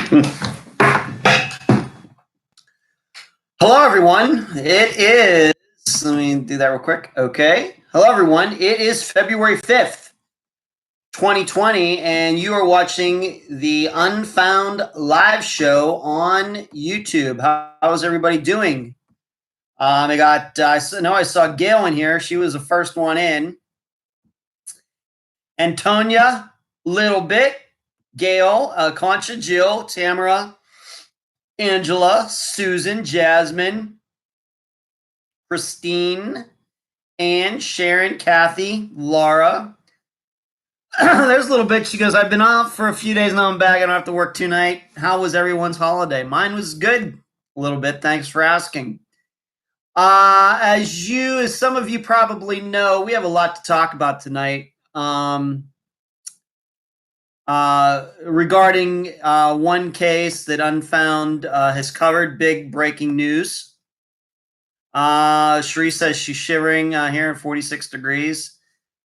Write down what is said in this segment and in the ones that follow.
Hello, everyone. It is, let me do that real quick. Okay. Hello, everyone. It is February 5th, 2020, and you are watching the Unfound live show on YouTube. How's everybody doing? I saw Gail in here. She was the first one in. Antonia, little bit. Gail, Concha, Jill, Tamara, Angela, Susan, Jasmine, Christine, Anne, Sharon, Kathy, Laura. There's a little bit. She goes, I've been off for a few days, now I'm back. I don't have to work tonight. How was everyone's holiday? Mine was good. A little bit. Thanks for asking. As some of you probably know, we have a lot to talk about tonight. Regarding one case that Unfound has covered, big breaking news. Cherie says she's shivering here at 46 degrees.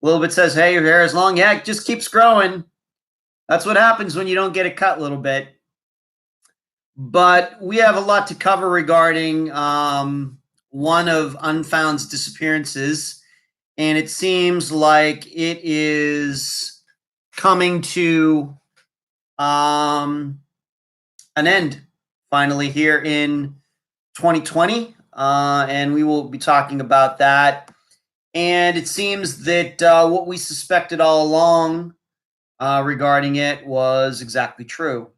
A little bit says, hey, your hair is long. Yeah, it just keeps growing. That's what happens when you don't get it cut a little bit. But we have a lot to cover regarding one of Unfound's disappearances. And it seems like it is coming to an end finally here in 2020. And we will be talking about that. And it seems that what we suspected all along regarding it was exactly true.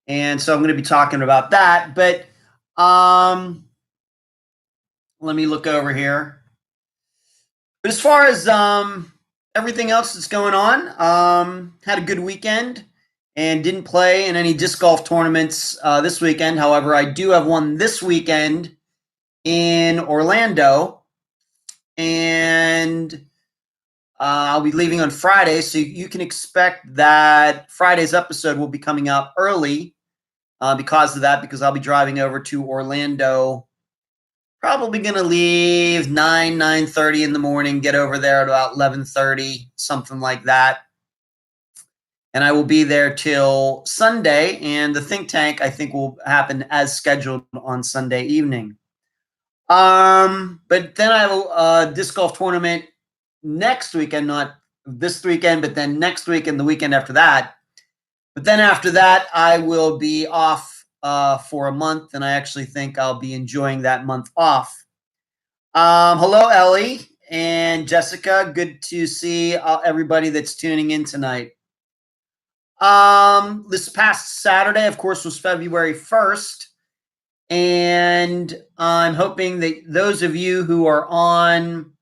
And so I'm going to be talking about that. But let me look over here. But as far as everything else that's going on, had a good weekend and didn't play in any disc golf tournaments this weekend. However, I do have one this weekend in Orlando. And I'll be leaving on Friday, so you can expect that Friday's episode will be coming out early because of that, because I'll be driving over to Orlando. Probably going to leave 9:30 in the morning, get over there at about 11:30, something like that. And I will be there till Sunday, and the think tank, I think, will happen as scheduled on Sunday evening. But then I have a disc golf tournament next weekend, not this weekend, but then next week and the weekend after that. But then after that, I will be off for a month, and I actually think I'll be enjoying that month off. Hello, Ellie and Jessica. Good to see everybody that's tuning in tonight. This past Saturday, of course, was February 1st. And I'm hoping that those of you who are on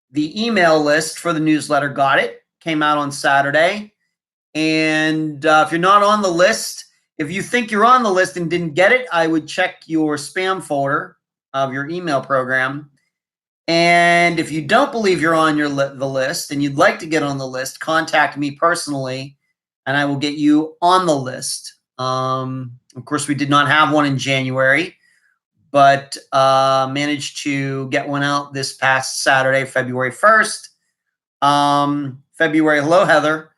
the email list for the newsletter got it. Came out on Saturday. And if you're not on the list, if you think you're on the list and didn't get it, I would check your spam folder of your email program. And if you don't believe you're on the list and you'd like to get on the list, contact me personally, and I will get you on the list. Of course, we did not have one in January, but managed to get one out this past Saturday, February 1st. Hello, Heather.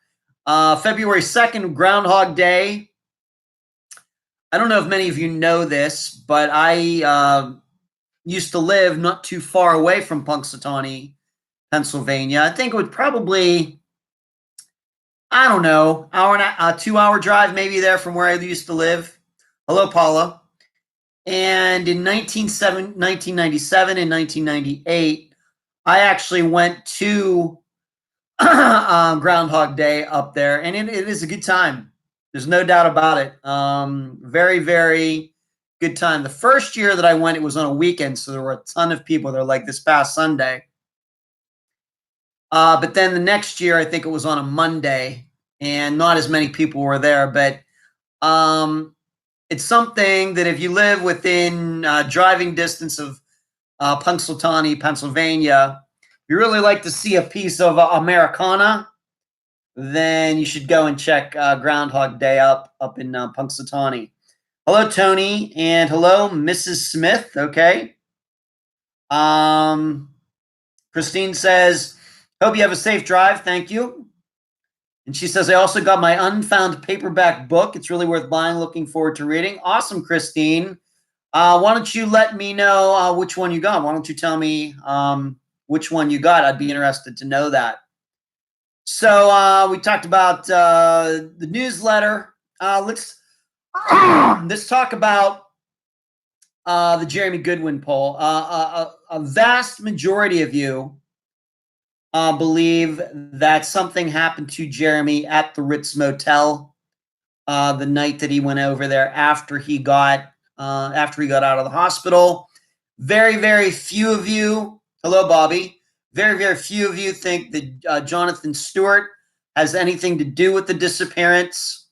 February 2nd, Groundhog Day. I don't know if many of you know this, but I used to live not too far away from Punxsutawney, Pennsylvania. I think it would probably, I don't know, 2-hour drive maybe there from where I used to live. Hello, Paula. And in 1997 and 1998, I actually went to Groundhog Day up there, and it is a good time. There's no doubt about it. Very, very good time. The first year that I went, it was on a weekend, so there were a ton of people there, like this past Sunday. But then the next year, I think it was on a Monday, and not as many people were there. But it's something that if you live within driving distance of Punxsutawney, Pennsylvania, if you really like to see a piece of Americana, then you should go and check Groundhog Day up in Punxsutawney. Hello, Tony, and hello, Mrs. Smith. Okay. Christine says, hope you have a safe drive. Thank you. And she says, I also got my Unfound paperback book. It's really worth buying. Looking forward to reading. Awesome, Christine. Why don't you let me know which one you got? Why don't you tell me which one you got? I'd be interested to know that. So we talked about the newsletter. Let's talk about the Jeremy Goodwin poll. A vast majority of you believe that something happened to Jeremy at the Ritz Motel the night that he went over there after he got out of the hospital. Very, very few of you, hello, Bobby. Very, very few of you think that Jonathan Stewart has anything to do with the disappearance.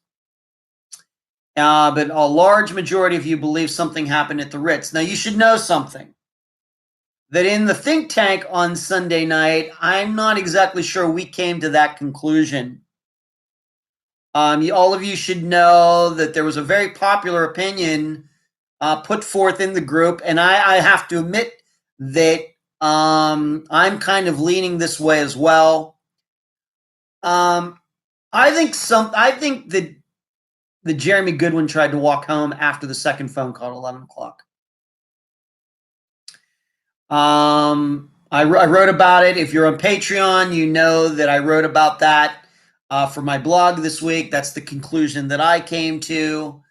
But a large majority of you believe something happened at the Ritz. Now, you should know something. That in the think tank on Sunday night, I'm not exactly sure we came to that conclusion. All of you should know that there was a very popular opinion put forth in the group, and I have to admit that I'm kind of leaning this way as well. I think that Jeremy Goodwin tried to walk home after the second phone call at 11 o'clock. I wrote about it. If you're on Patreon, you know that I wrote about that for my blog this week. That's the conclusion that I came to.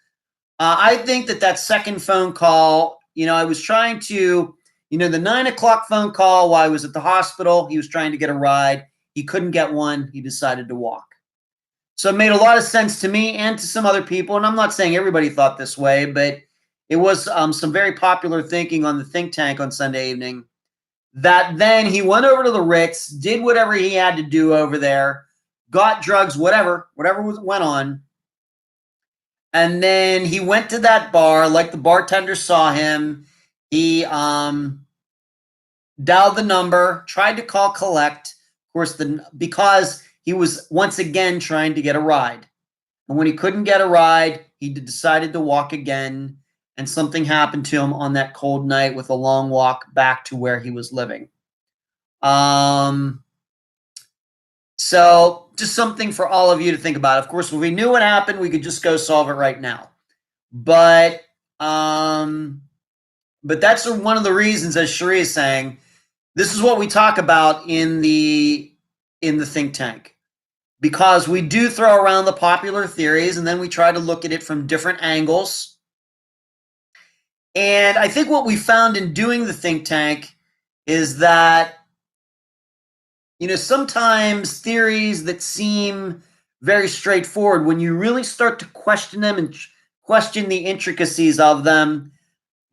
I think that second phone call, I was trying to, the 9 o'clock phone call while I was at the hospital, he was trying to get a ride. He couldn't get one. He decided to walk. So it made a lot of sense to me and to some other people. And I'm not saying everybody thought this way, but it was some very popular thinking on the think tank on Sunday evening that then he went over to the Ritz, did whatever he had to do over there, got drugs, whatever went on. And then he went to that bar, like the bartender saw him. He dialed the number, tried to call collect, of course, because he was once again trying to get a ride. And when he couldn't get a ride, he decided to walk again. And something happened to him on that cold night with a long walk back to where he was living. So just something for all of you to think about. Of course, if we knew what happened, we could just go solve it right now. But that's one of the reasons, as Cherie is saying, this is what we talk about in the think tank. Because we do throw around the popular theories, and then we try to look at it from different angles. And I think what we found in doing the think tank is that, sometimes theories that seem very straightforward, when you really start to question them and question the intricacies of them,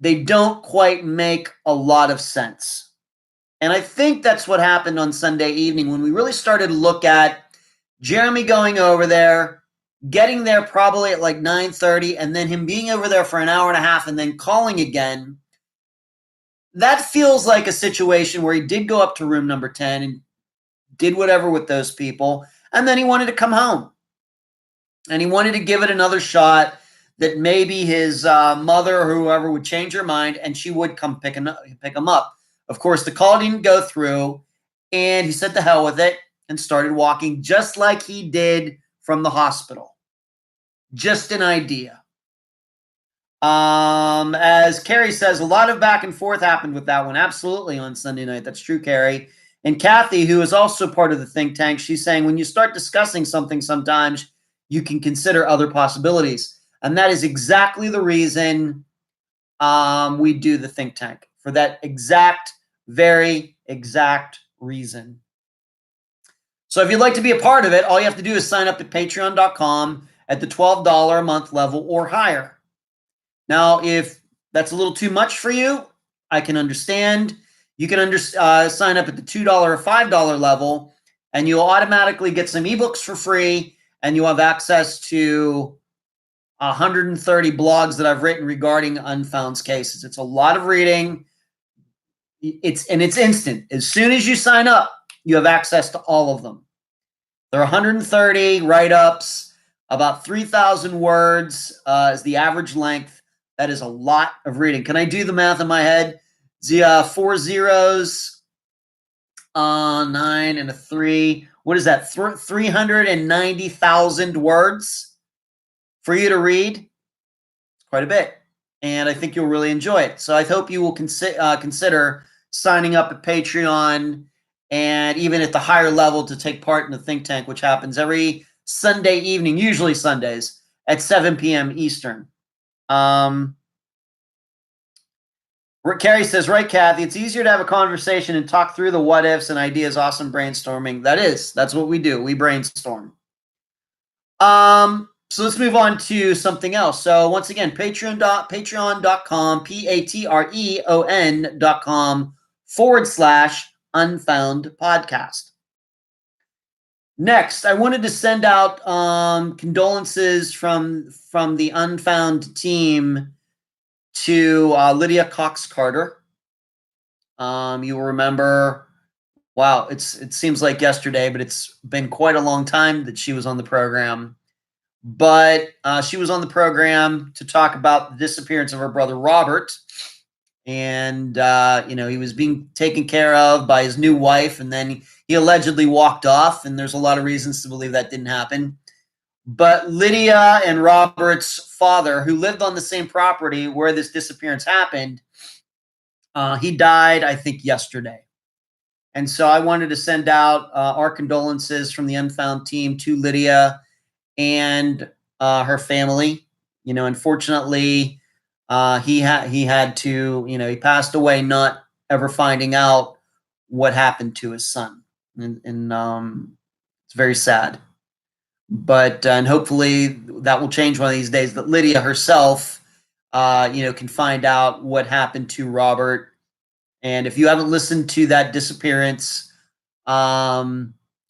they don't quite make a lot of sense. And I think that's what happened on Sunday evening when we really started to look at Jeremy going over there, getting there probably at like 9:30, and then him being over there for an hour and a half and then calling again. That feels like a situation where he did go up to room number 10 and did whatever with those people, and then he wanted to come home. And he wanted to give it another shot, that maybe his mother or whoever would change her mind and she would come pick him up. Of course, the call didn't go through, and he said to hell with it and started walking just like he did from the hospital. Just an idea. As Carrie says, a lot of back and forth happened with that one. Absolutely, on Sunday night. That's true, Carrie. And Kathy, who is also part of the think tank, she's saying when you start discussing something, sometimes you can consider other possibilities. And that is exactly the reason we do the think tank, for that very exact reason. So if you'd like to be a part of it, all you have to do is sign up at patreon.com at the $12 a month level or higher. Now, if that's a little too much for you, I can understand. You can sign up at the $2 or $5 level, and you'll automatically get some ebooks for free, and you'll have access to 130 blogs that I've written regarding Unfound's cases. It's a lot of reading. It's instant. As soon as you sign up, you have access to all of them. There are 130 write-ups, about 3,000 words is the average length. That is a lot of reading. Can I do the math in my head? The 4 zeros, 9 and a 3. what is that, 390,000 words for you to read. It's quite a bit, and I think you'll really enjoy it. So I hope you will consider signing up at Patreon and even at the higher level to take part in the think tank, which happens every Sunday evening, usually Sundays at 7 p.m. Eastern. Carrie says, right, Kathy, it's easier to have a conversation and talk through the what ifs and ideas. Awesome brainstorming. That's what we do. We brainstorm. So let's move on to something else. So once again, patreon.com, patreon.com/Unfound podcast. Next, I wanted to send out condolences from the Unfound team to Lydia Cox Carter. You will remember, wow, it seems like yesterday, but it's been quite a long time that she was on the program. But she was on the program to talk about the disappearance of her brother Robert. And, he was being taken care of by his new wife, and then he allegedly walked off, and there's a lot of reasons to believe that didn't happen. But Lydia and Robert's father, who lived on the same property where this disappearance happened, he died, I think, yesterday. And so I wanted to send out our condolences from the Unfound team to Lydia and her family. Unfortunately, he had to, he passed away not ever finding out what happened to his son. And it's very sad. But and hopefully that will change one of these days, that Lydia herself, can find out what happened to Robert. And if you haven't listened to that disappearance, I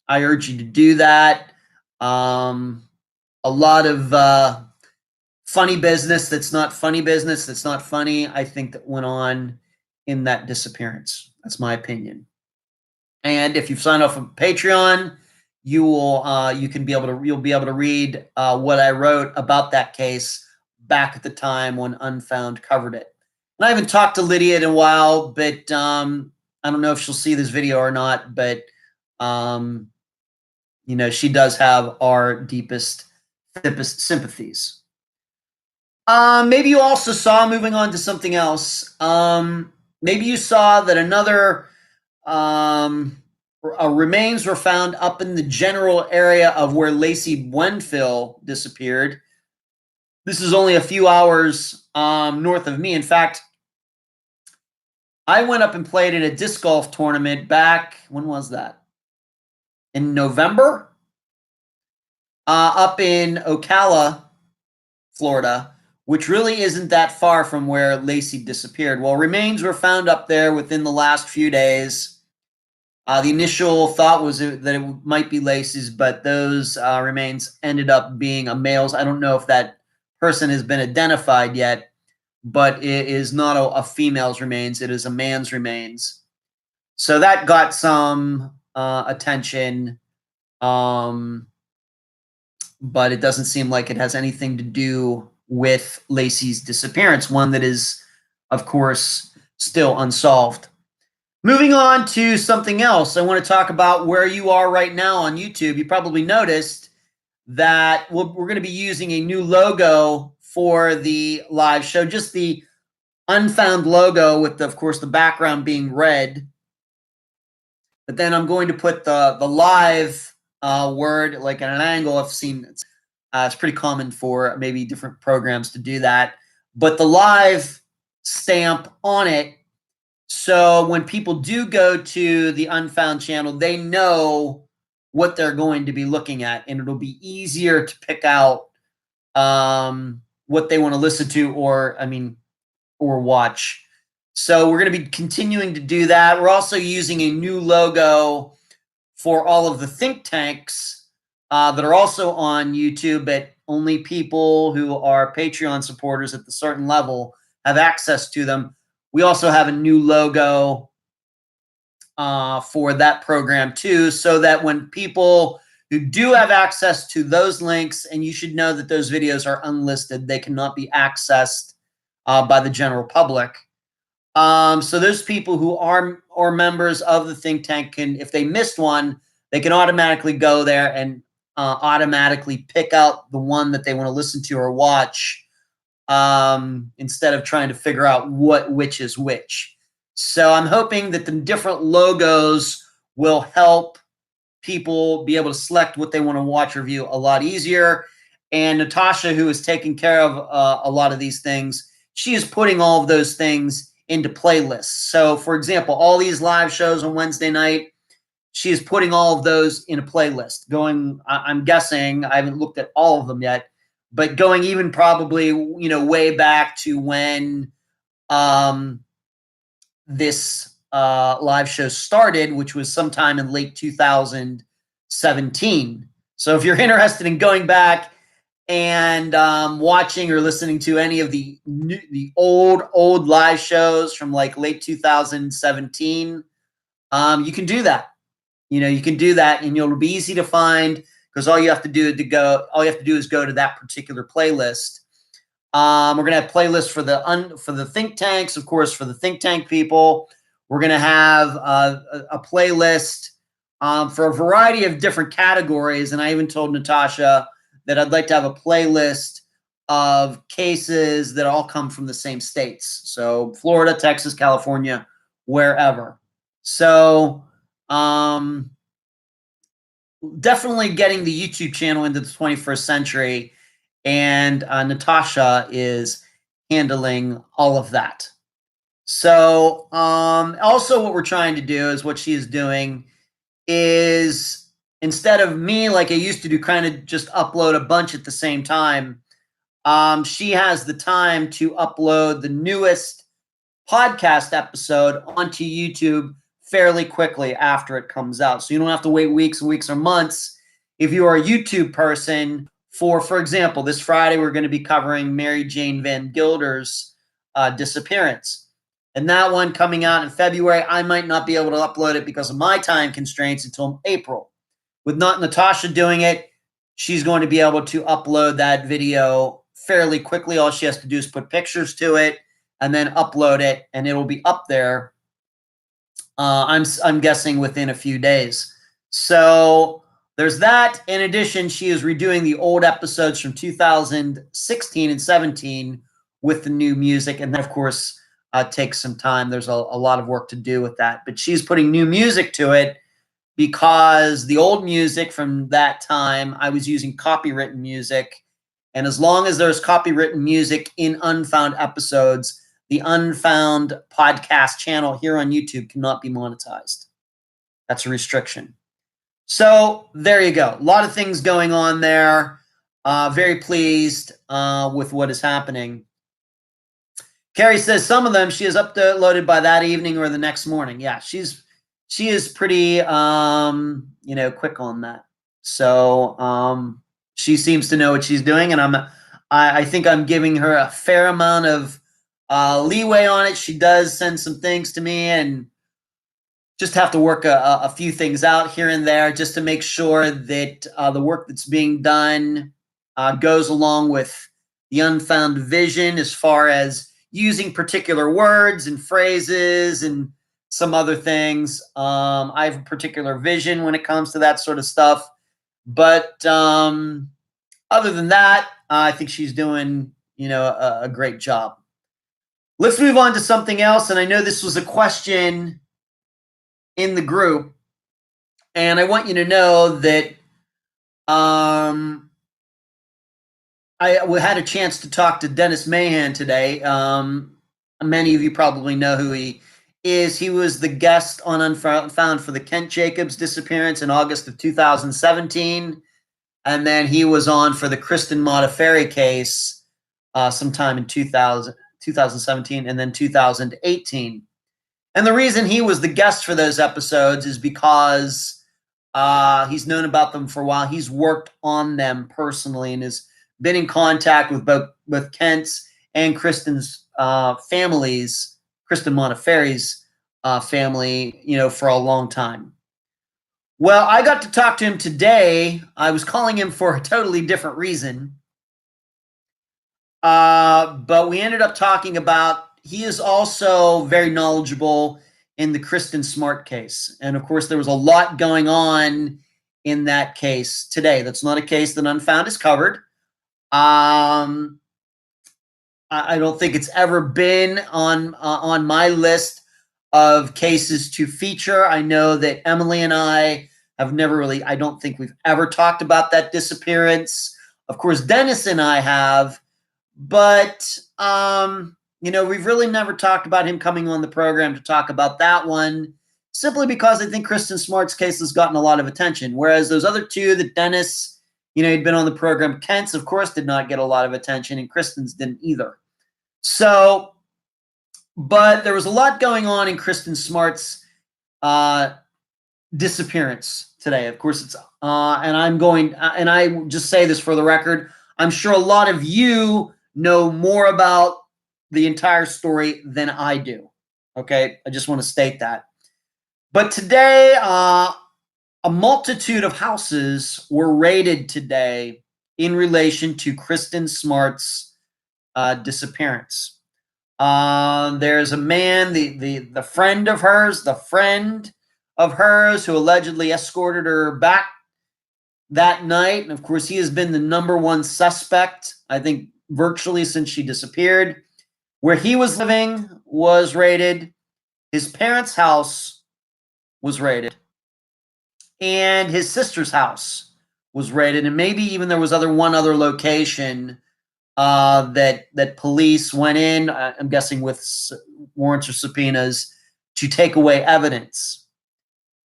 urge you to do that. A lot of funny business that's not funny business that's not funny, I think, that went on in that disappearance. That's my opinion. And if you've signed up for Patreon, you'll be able to read what I wrote about that case back at the time when Unfound covered it. And I haven't talked to Lydia in a while, but I don't know if she'll see this video or not. But she does have our deepest sympathies. Maybe you also saw, moving on to something else, maybe you saw that another remains were found up in the general area of where Lacey Buenfil disappeared. This is only a few hours north of me. In fact, I went up and played at a disc golf tournament back, when was that? In November? Up in Ocala, Florida, which really isn't that far from where Lacey disappeared. Well, remains were found up there within the last few days. The initial thought was that it might be Lacey's, but those remains ended up being a male's. I don't know if that person has been identified yet, but it is not a female's remains. It is a man's remains. So that got some attention, but it doesn't seem like it has anything to do with Lacey's disappearance, one that is, of course, still unsolved. Moving on to something else, I want to talk about where you are right now on YouTube. You probably noticed that we're going to be using a new logo for the live show, just the Unfound logo with, of course, the background being red. But then I'm going to put the live word like at an angle. I've seen it's pretty common for maybe different programs to do that. But the live stamp on it, so when people do go to the Unfound channel, they know what they're going to be looking at, and it'll be easier to pick out what they want to listen to or watch. So we're going to be continuing to do that. We're also using a new logo for all of the think tanks that are also on YouTube, but only people who are Patreon supporters at the certain level have access to them. We also have a new logo for that program too, so that when people who do have access to those links, and you should know that those videos are unlisted, they cannot be accessed by the general public. So those people who are members of the think tank can, if they missed one, they can automatically go there and automatically pick out the one that they want to listen to or watch, instead of trying to figure out which is which. So I'm hoping that the different logos will help people be able to select what they want to watch or view a lot easier. And Natasha, who is taking care of a lot of these things, she is putting all of those things into playlists. So, for example, all these live shows on Wednesday night, she is putting all of those in a playlist. Going, I'm guessing, I haven't looked at all of them yet, but going even probably, way back to when this live show started, which was sometime in late 2017. So if you're interested in going back and watching or listening to any of the old live shows from like late 2017, you can do that. You can do that, and it'll be easy to find because all you have to do is go to that particular playlist. We're going to have playlists for the think tanks, of course, for the think tank people. We're going to have a playlist for a variety of different categories. And I even told Natasha that I'd like to have a playlist of cases that all come from the same states. So Florida, Texas, California, wherever. So definitely getting the YouTube channel into the 21st century. And Natasha is handling all of that. So also what we're trying to do is what she is doing is, instead of me, like I used to do, kind of just upload a bunch at the same time, she has the time to upload the newest podcast episode onto YouTube fairly quickly after it comes out. So you don't have to wait weeks and weeks or months. If you are a YouTube person, for example, this Friday, we're going to be covering Mary Jane Vangilder's disappearance. And that one coming out in February, I might not be able to upload it because of my time constraints until April. With not Natasha doing it, she's going to be able to upload that video fairly quickly. All she has to do is put pictures to it and then upload it, and it'll be up there. I'm guessing within a few days. So there's that. In addition, she is redoing the old episodes from 2016 and 17 with the new music, and that, of course, takes some time. There's a lot of work to do with that, but she's putting new music to it because the old music from that time, I was using copywritten music, and as long as there's copywritten music in Unfound episodes, the Unfound podcast channel here on YouTube cannot be monetized. That's a restriction. So there you go. A lot of things going on there. Very pleased with what is happening. Carrie says some of them she has uploaded by that evening or the next morning. Yeah, she is pretty quick on that. So she seems to know what she's doing, and I think I'm giving her a fair amount of leeway on it. She does send some things to me, and just have to work a few things out here and there just to make sure that the work that's being done goes along with the Unfound vision as far as using particular words and phrases and some other things. I have a particular vision when it comes to that sort of stuff. But other than that, I think she's doing, a great job. Let's move on to something else. And I know this was a question in the group, and I want you to know that I had a chance to talk to Dennis Mahan today. Many of you probably know who he is. He was the guest on Unfound for the Kent Jacobs disappearance in August of 2017. And then he was on for the Kristin Modafferi case sometime in 2017 and then 2018. And the reason he was the guest for those episodes is because he's known about them for a while. He's worked on them personally and has been in contact with both Kent's and Kristin's families, Kristin Modafferi's family, for a long time. Well, I got to talk to him today. I was calling him for a totally different reason. But we ended up talking about, he is also very knowledgeable in the Kristin Smart case. And of course, there was a lot going on in that case today. That's not a case that Unfound has covered. I don't think it's ever been on my list of cases to feature. I know that Emily and I have never really, I don't think we've ever talked about that disappearance. Of course, Dennis and I have, but we've really never talked about him coming on the program to talk about that one, simply because I think Kristin Smart's case has gotten a lot of attention, whereas those other two that Dennis, he'd been on the program. Kent's, of course, did not get a lot of attention, and Kristin's didn't either. So, but there was a lot going on in Kristin Smart's disappearance today. Of course, it's and I just say this for the record, I'm sure a lot of you know more about the entire story than I do. Okay, I just want to state that. But today, a multitude of houses were raided today in relation to Kristin Smart's disappearance. There's a man, the friend of hers, who allegedly escorted her back that night. And of course, he has been the number one suspect, I think, virtually since she disappeared. Where he was living was raided. His parents' house was raided. And his sister's house was raided. And maybe even there was one other location that police went in, I'm guessing with warrants or subpoenas, to take away evidence.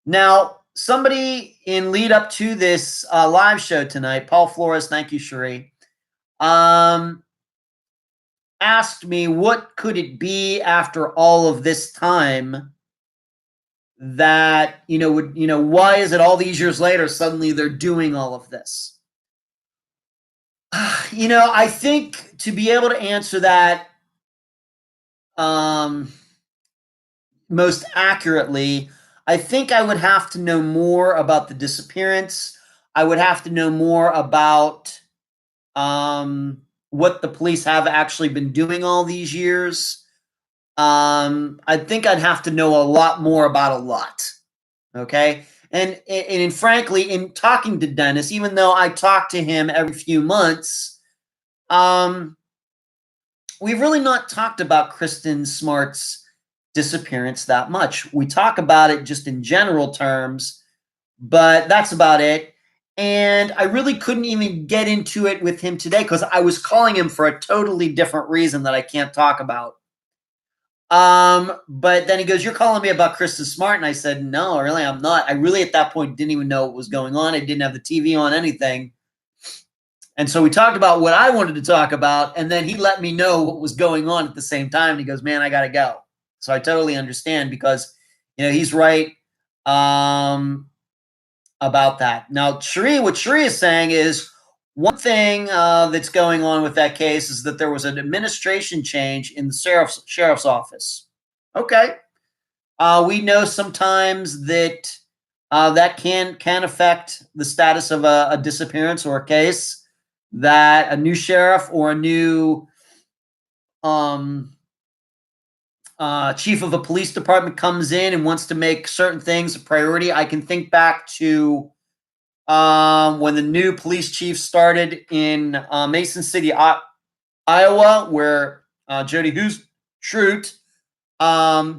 Now, somebody in lead up to this live show tonight, Paul Flores, thank you, Cherie, asked me what could it be after all of this time that, why is it all these years later suddenly they're doing all of this? I think to be able to answer that most accurately, I think I would have to know more about the disappearance. I would have to know more about what the police have actually been doing all these years. I think I'd have to know a lot more about a lot. Okay. And frankly, in talking to Dennis, even though I talk to him every few months, we've really not talked about Kristin Smart's disappearance that much. We talk about it just in general terms, but that's about it. And I really couldn't even get into it with him today because I was calling him for a totally different reason that I can't talk about. But then he goes, "You're calling me about Kristin Smart?" And I said, "No, really, I'm not. I really at that point didn't even know what was going on. I didn't have the TV on, anything." And so we talked about what I wanted to talk about, and then he let me know what was going on at the same time. And he goes, "Man, I got to go." So I totally understand because, he's right about that. Now, what Cherie is saying is one thing that's going on with that case is that there was an administration change in the sheriff's office. Okay. We know sometimes that that can affect the status of a disappearance or a case, that a new sheriff or a new chief of a police department comes in and wants to make certain things a priority. I can think back to when the new police chief started in Mason City, Iowa, where Jody Schrute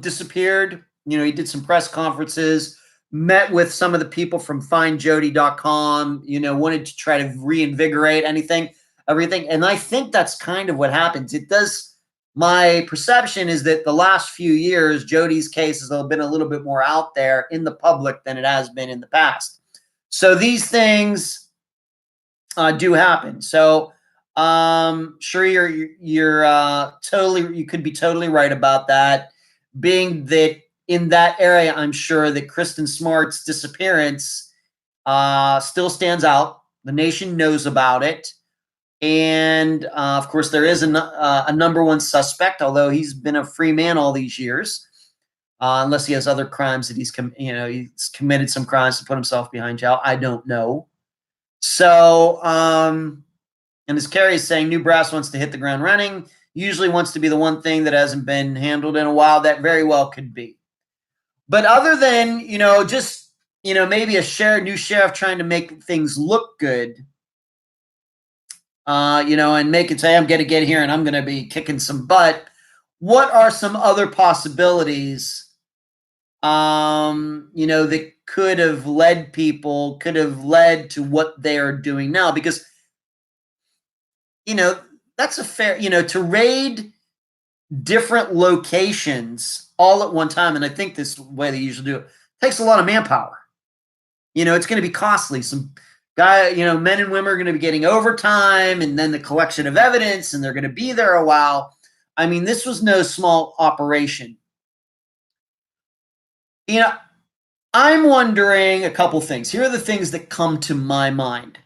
disappeared. He did some press conferences, met with some of the people from findjody.com, wanted to try to reinvigorate everything. And I think that's kind of what happens. It does. My perception is that the last few years, Jody's case has been a little bit more out there in the public than it has been in the past. So these things do happen. So sure, you could be totally right about that. Being that in that area, I'm sure that Kristin Smart's disappearance still stands out. The nation knows about it. And of course, there is a number one suspect, although he's been a free man all these years, unless he has other crimes that he's committed some crimes to put himself behind jail. I don't know. So, and as Carrie is saying, new brass wants to hit the ground running. Usually wants to be the one thing that hasn't been handled in a while. That very well could be. But other than, just, maybe new sheriff trying to make things look good, and make it say, I'm going to get here and I'm going to be kicking some butt. What are some other possibilities, that could have led to what they are doing now? Because, that's a fair, to raid different locations all at one time. And I think this way they usually do it takes a lot of manpower. It's going to be costly. Some guy, men and women are going to be getting overtime, and then the collection of evidence, and they're going to be there a while. I mean, this was no small operation. I'm wondering a couple things. Here are the things that come to my mind.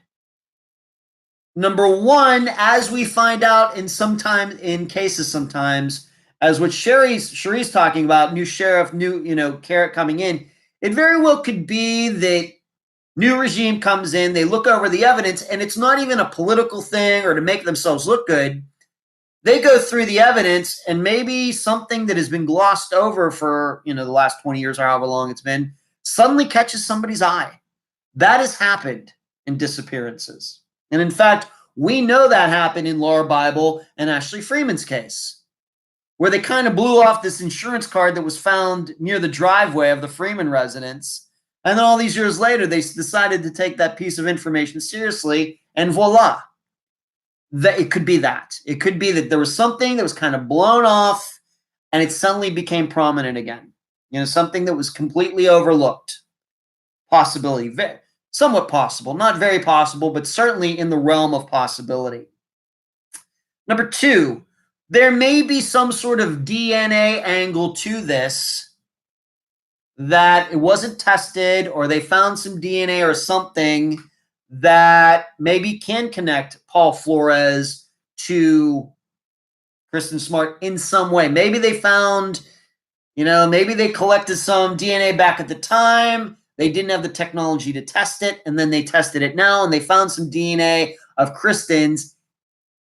Number one, as we find out in cases sometimes, as what Sherry's talking about, new sheriff, carrot coming in, it very well could be that new regime comes in, they look over the evidence, and it's not even a political thing or to make themselves look good. They go through the evidence, and maybe something that has been glossed over for, the last 20 years or however long it's been, suddenly catches somebody's eye. That has happened in disappearances. And in fact, we know that happened in Laura Bible and Ashley Freeman's case, where they kind of blew off this insurance card that was found near the driveway of the Freeman residence. And then all these years later, they decided to take that piece of information seriously, and voila. It could be that. It could be that there was something that was kind of blown off and it suddenly became prominent again. Something that was completely overlooked. Possibility. Somewhat possible. Not very possible, but certainly in the realm of possibility. Number two, there may be some sort of DNA angle to this, that it wasn't tested, or they found some DNA or something that maybe can connect Paul Flores to Kristin Smart in some way. Maybe they found, maybe they collected some DNA back at the time. They didn't have the technology to test it, and then they tested it now, and they found some DNA of Kristin's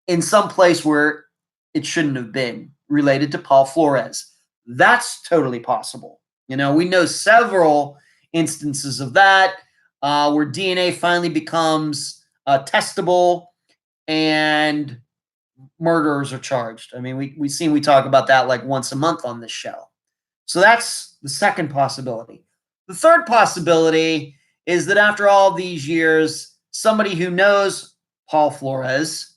in some place where it shouldn't have been, related to Paul Flores. That's totally possible. We know several instances of that, where DNA finally becomes testable and murderers are charged. I mean, we talk about that like once a month on this show. So that's the second possibility. The third possibility is that after all these years, somebody who knows Paul Flores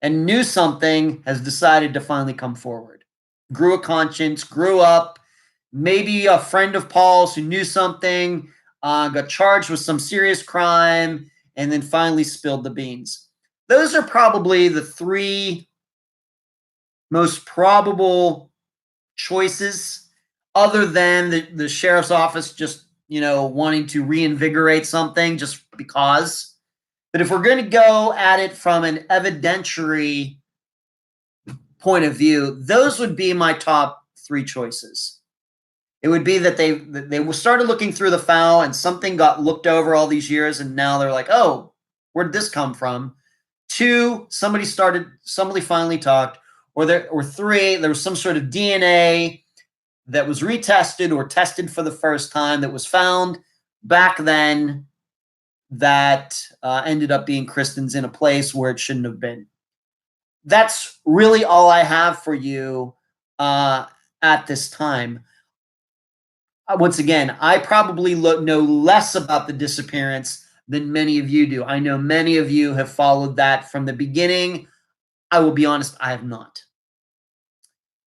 and knew something has decided to finally come forward. Grew a conscience, grew up, maybe a friend of Paul's who knew something, got charged with some serious crime, and then finally spilled the beans. Those are probably the three most probable choices, other than the sheriff's office just, wanting to reinvigorate something just because. But if we're going to go at it from an evidentiary point of view, those would be my top three choices. It would be that they started looking through the file and something got looked over all these years, and now they're like, oh, where did this come from? Two, somebody finally talked, or three, there was some sort of DNA that was retested or tested for the first time that was found back then that ended up being Kristin's in a place where it shouldn't have been. That's really all I have for you at this time. Once again, I probably know less about the disappearance than many of you do. I know many of you have followed that from the beginning. I will be honest, I have not.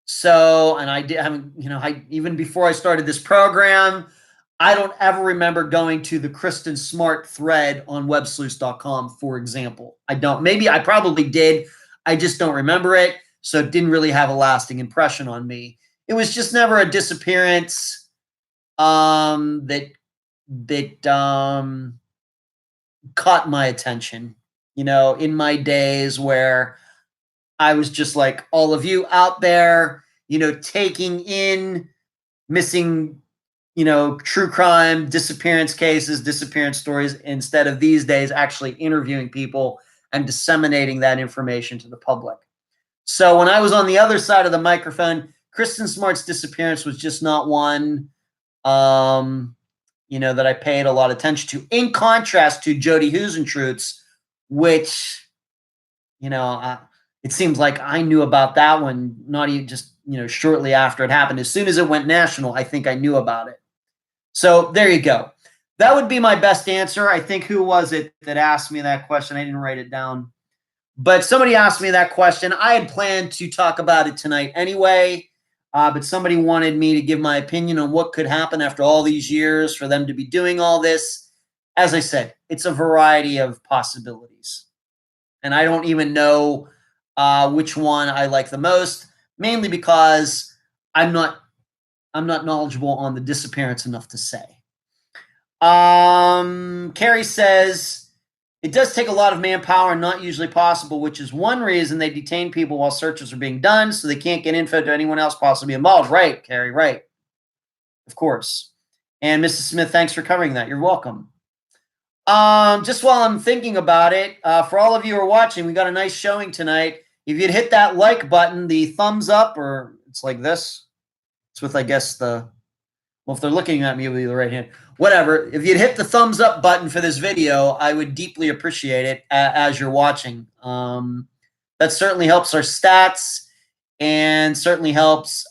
So, and I haven't, even before I started this program, I don't ever remember going to the Kristin Smart thread on websleuths.com, for example. I don't. Maybe I probably did. I just don't remember it. So it didn't really have a lasting impression on me. It was just never a disappearance that caught my attention, in my days where I was just like all of you out there, taking in missing, true crime, disappearance cases, disappearance stories, instead of these days actually interviewing people and disseminating that information to the public. So when I was on the other side of the microphone, Kristin Smart's disappearance was just not one that I paid a lot of attention to, in contrast to Jody Huisentruits, which, it seems like I knew about that one, not even just, shortly after it happened. As soon as it went national, I think I knew about it. So there you go. That would be my best answer. I think, who was it that asked me that question? I didn't write it down. But somebody asked me that question. I had planned to talk about it tonight anyway, but somebody wanted me to give my opinion on what could happen after all these years for them to be doing all this. As I said, it's a variety of possibilities. And I don't even know which one I like the most, mainly because I'm not knowledgeable on the disappearance enough to say. Carrie says, it does take a lot of manpower and not usually possible, which is one reason they detain people while searches are being done, so they can't get info to anyone else possibly involved. Right, Carrie, right. Of course. And Mrs. Smith, thanks for covering that. You're welcome. Just while I'm thinking about it, for all of you who are watching, we got a nice showing tonight. If you'd hit that like button, the thumbs up, or it's like this. It's with, I guess, well, if they're looking at me, it would be the right hand. Whatever. If you'd hit the thumbs up button for this video, I would deeply appreciate it as you're watching. That certainly helps our stats and certainly helps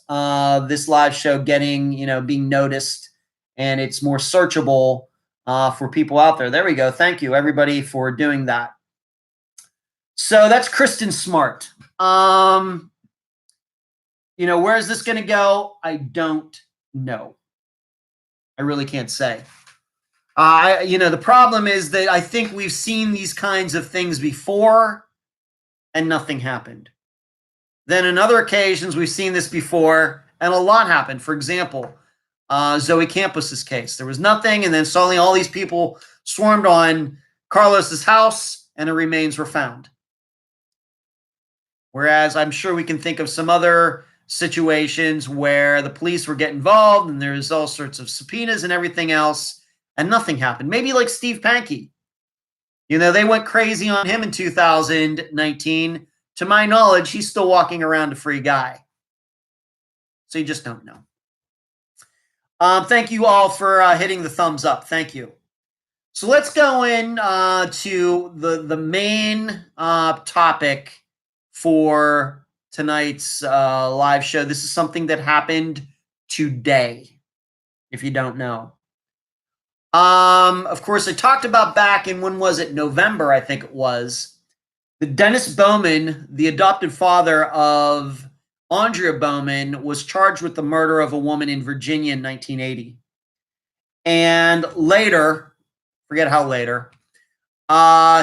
this live show being noticed, and it's more searchable for people out there. There we go. Thank you, everybody, for doing that. So that's Kristin Smart. Where is this going to go? I don't know. I really can't say. The problem is that I think we've seen these kinds of things before and nothing happened. Then on other occasions, we've seen this before and a lot happened. For example, Zoe Campus's case. There was nothing, and then suddenly all these people swarmed on Carlos's house and the remains were found. Whereas I'm sure we can think of some other situations where the police were getting involved and there's all sorts of subpoenas and everything else, and nothing happened. Maybe like Steve Pankey. They went crazy on him in 2019. To my knowledge, he's still walking around a free guy. So you just don't know. Thank you all for hitting the thumbs up. Thank you. So let's go in to the main topic for tonight's live show. This is something that happened today, if you don't know. Of course, I talked about back in, when was it? November, I think it was. The Dennis Bowman, the adopted father of Andrea Bowman, was charged with the murder of a woman in Virginia in 1980. And later, forget how later,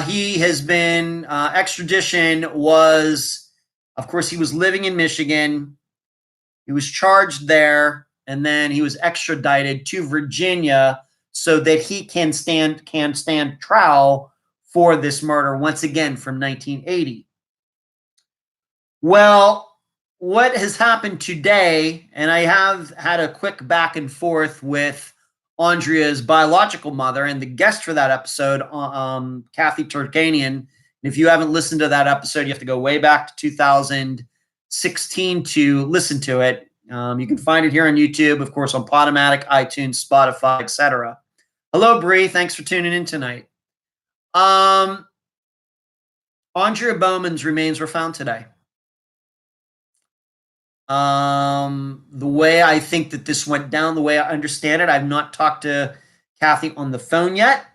he has been, extradition was, of course, he was living in Michigan. He was charged there, and then he was extradited to Virginia so that he can stand trial for this murder, once again, from 1980. Well, what has happened today, and I have had a quick back and forth with Andrea's biological mother and the guest for that episode, Kathy Turkanian. If you haven't listened to that episode, you have to go way back to 2016 to listen to it. You can find it here on YouTube, of course, on Podomatic, iTunes, Spotify, etc. Hello, Bree. Thanks for tuning in tonight. Andrea Bowman's remains were found today. The way I think that this went down, the way I understand it, I've not talked to Kathy on the phone yet,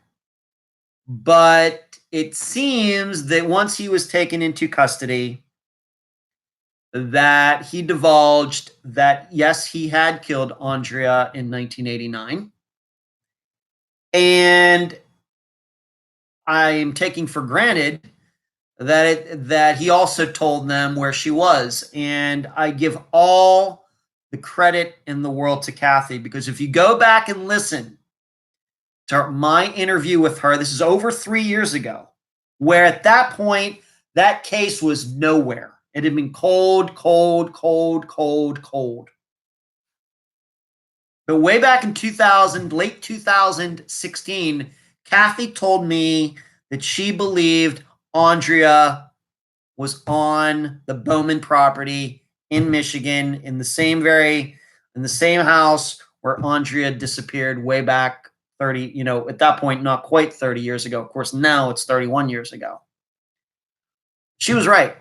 but it seems that once he was taken into custody, that he divulged that, yes, he had killed Andrea in 1989. And I am taking for granted that he also told them where she was. And I give all the credit in the world to Kathy, because if you go back and listen to my interview with her, this is over 3 years ago, where at that point, that case was nowhere. It had been cold. But way back in late 2016, Kathy told me that she believed Andrea was on the Bowman property in Michigan in the same house where Andrea disappeared way back 30, at that point, not quite 30 years ago. Of course, now it's 31 years ago. She was right.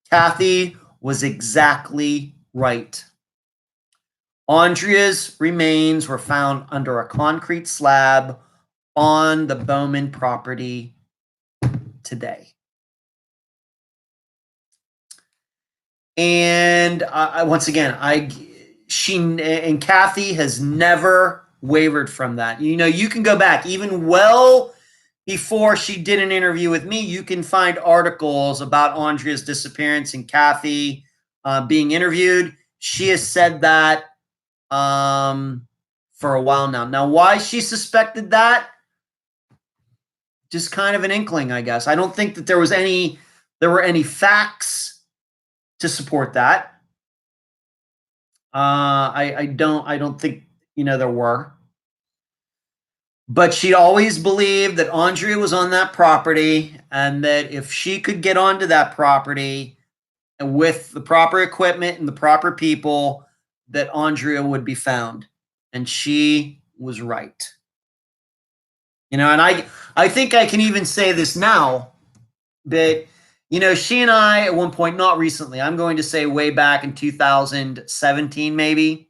Kathy was exactly right. Andrea's remains were found under a concrete slab on the Bowman property today. And once again, she and Kathy has never wavered from that. You can go back even well before she did an interview with me. You can find articles about Andrea's disappearance and Kathy being interviewed. She has said that for a while now. Now, why she suspected that? Just kind of an inkling, I guess. I don't think that there were any facts to support that. I don't think there were. But she always believed that Andrea was on that property, and that if she could get onto that property and with the proper equipment and the proper people, that Andrea would be found. And she was right. And I think I can even say this now, that she and I at one point, not recently, I'm going to say way back in 2017 maybe,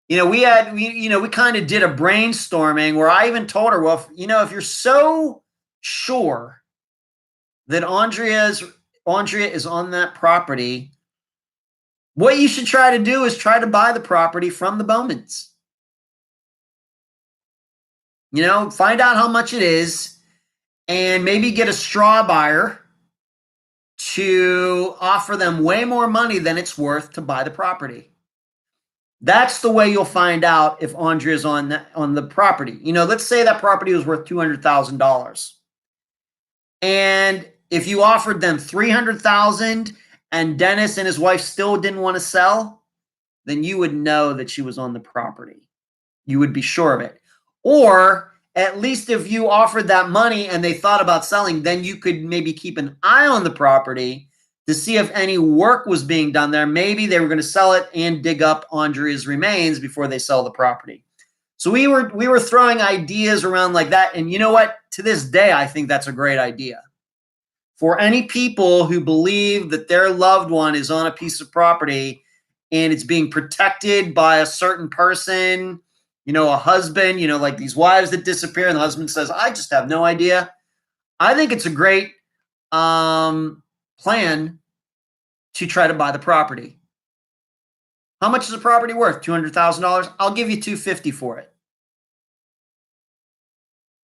we kind of did a brainstorming where I even told her, well, if you're so sure that Andrea is on that property, what you should try to do is try to buy the property from the Bowmans. Find out how much it is and maybe get a straw buyer to offer them way more money than it's worth to buy the property. That's the way you'll find out if Andrea's on the property. Let's say that property was worth $200,000. And if you offered them $300,000 and Dennis and his wife still didn't want to sell, then you would know that she was on the property. You would be sure of it. Or at least if you offered that money and they thought about selling, then you could maybe keep an eye on the property to see if any work was being done there. Maybe they were going to sell it and dig up Andrea's remains before they sell the property. So we were throwing ideas around like that. And you know what? To this day, I think that's a great idea. For any people who believe that their loved one is on a piece of property and it's being protected by a certain person, a husband, like these wives that disappear and the husband says, I just have no idea. I think it's a great plan to try to buy the property. How much is the property worth? $200,000? I'll give you $250,000 for it.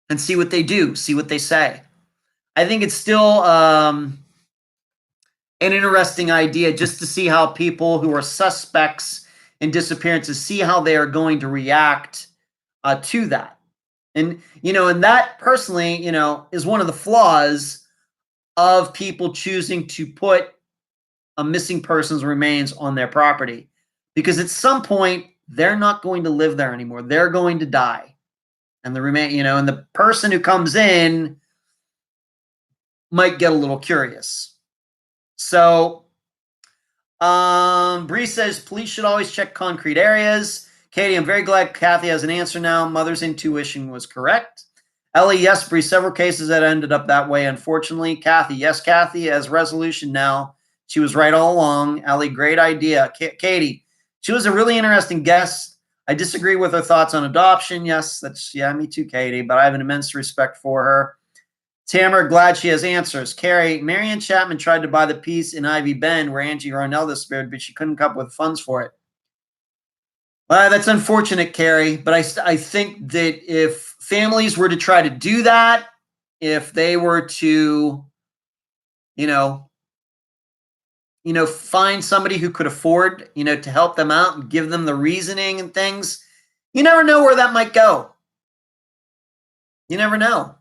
And see what they do, see what they say. I think it's still an interesting idea just to see how people who are suspects in disappearances, see how they are going to react to that. And, and that personally, is one of the flaws of people choosing to put a missing person's remains on their property. Because at some point, they're not going to live there anymore. They're going to die. And and the person who comes in might get a little curious. So, Bree says, police should always check concrete areas. Katie, I'm very glad Kathy has an answer now. Mother's intuition was correct. Ellie, yes, Bree, several cases that ended up that way, unfortunately. Kathy, yes, Kathy has resolution now. She was right all along. Ellie, great idea. Katie, she was a really interesting guest. I disagree with her thoughts on adoption. Yes, me too, Katie, but I have an immense respect for her. Tamara, glad she has answers. Carrie, Marianne Chapman tried to buy the piece in Ivy Bend where Angie Arnell disappeared, but she couldn't come up with funds for it. Well, that's unfortunate, Carrie, but I think that if families were to try to do that, if they were to, find somebody who could afford, to help them out and give them the reasoning and things, you never know where that might go. You never know.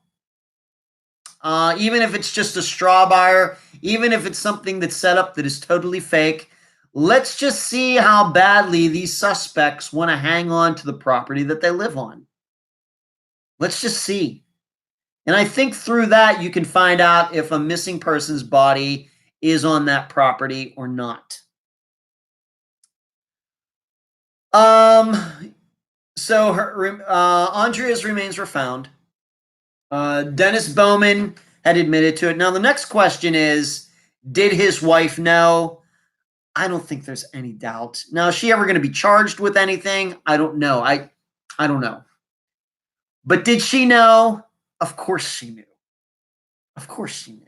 Even if it's just a straw buyer, even if it's something that's set up that is totally fake, let's just see how badly these suspects want to hang on to the property that they live on. Let's just see. And I think through that, you can find out if a missing person's body is on that property or not. So Andrea's remains were found. Dennis Bowman had admitted to it. Now the next question is, did his wife know? I don't think there's any doubt. Now, is she ever going to be charged with anything? I don't know. I don't know. But did she know? Of course she knew. Of course she knew.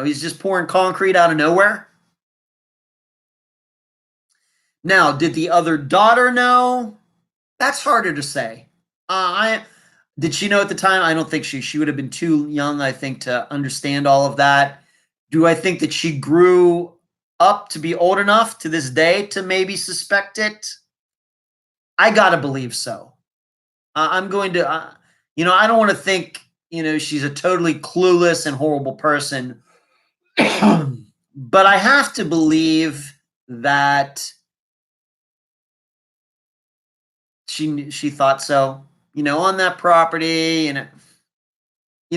He's just pouring concrete out of nowhere. Now, did the other daughter know? That's harder to say. I Did she know at the time? I don't think she would have been too young, I think, to understand all of that. Do I think that she grew up to be old enough to this day to maybe suspect it? I gotta believe so. I'm going to, I don't want to think, she's a totally clueless and horrible person, but I have to believe that she thought so. On that property, and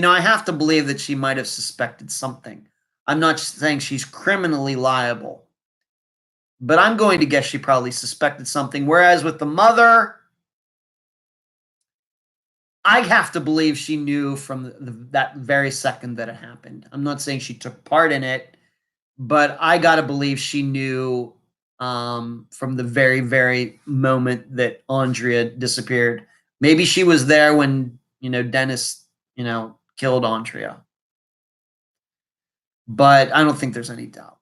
I have to believe that she might have suspected something. I'm not saying she's criminally liable, but I'm going to guess she probably suspected something. Whereas with the mother, I have to believe she knew from that very second that it happened. I'm not saying she took part in it, but I got to believe she knew from the very, very moment that Andrea disappeared. Maybe she was there when, Dennis, killed Andrea. But I don't think there's any doubt.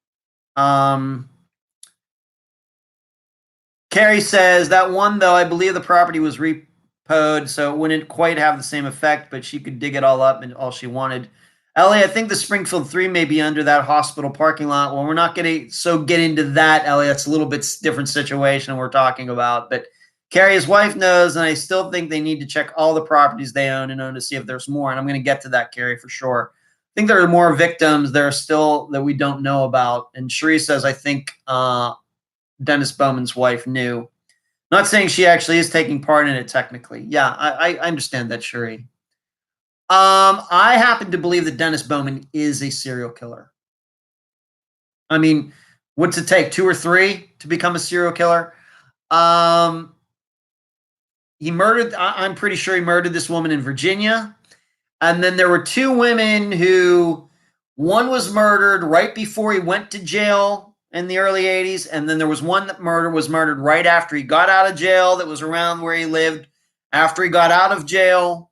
Carrie says that one, though, I believe the property was repoed, so it wouldn't quite have the same effect, but she could dig it all up and all she wanted. Ellie, I think the Springfield 3 may be under that hospital parking lot. Well, we're not going to get into that, Ellie. That's a little bit different situation we're talking about. But Carrie's wife knows, and I still think they need to check all the properties they own to see if there's more. And I'm going to get to that, Carrie, for sure. I think there are more victims there are still that we don't know about. And Cherie says, I think Dennis Bowman's wife knew. Not saying she actually is taking part in it technically. Yeah, I understand that, Cherie. I happen to believe that Dennis Bowman is a serial killer. I mean, what's it take, 2 or 3 to become a serial killer? He murdered, I'm pretty sure he murdered this woman in Virginia. And then there were 2 women who, one was murdered right before he went to jail in the early 80s. And then there was one that was murdered right after he got out of jail, that was around where he lived after he got out of jail.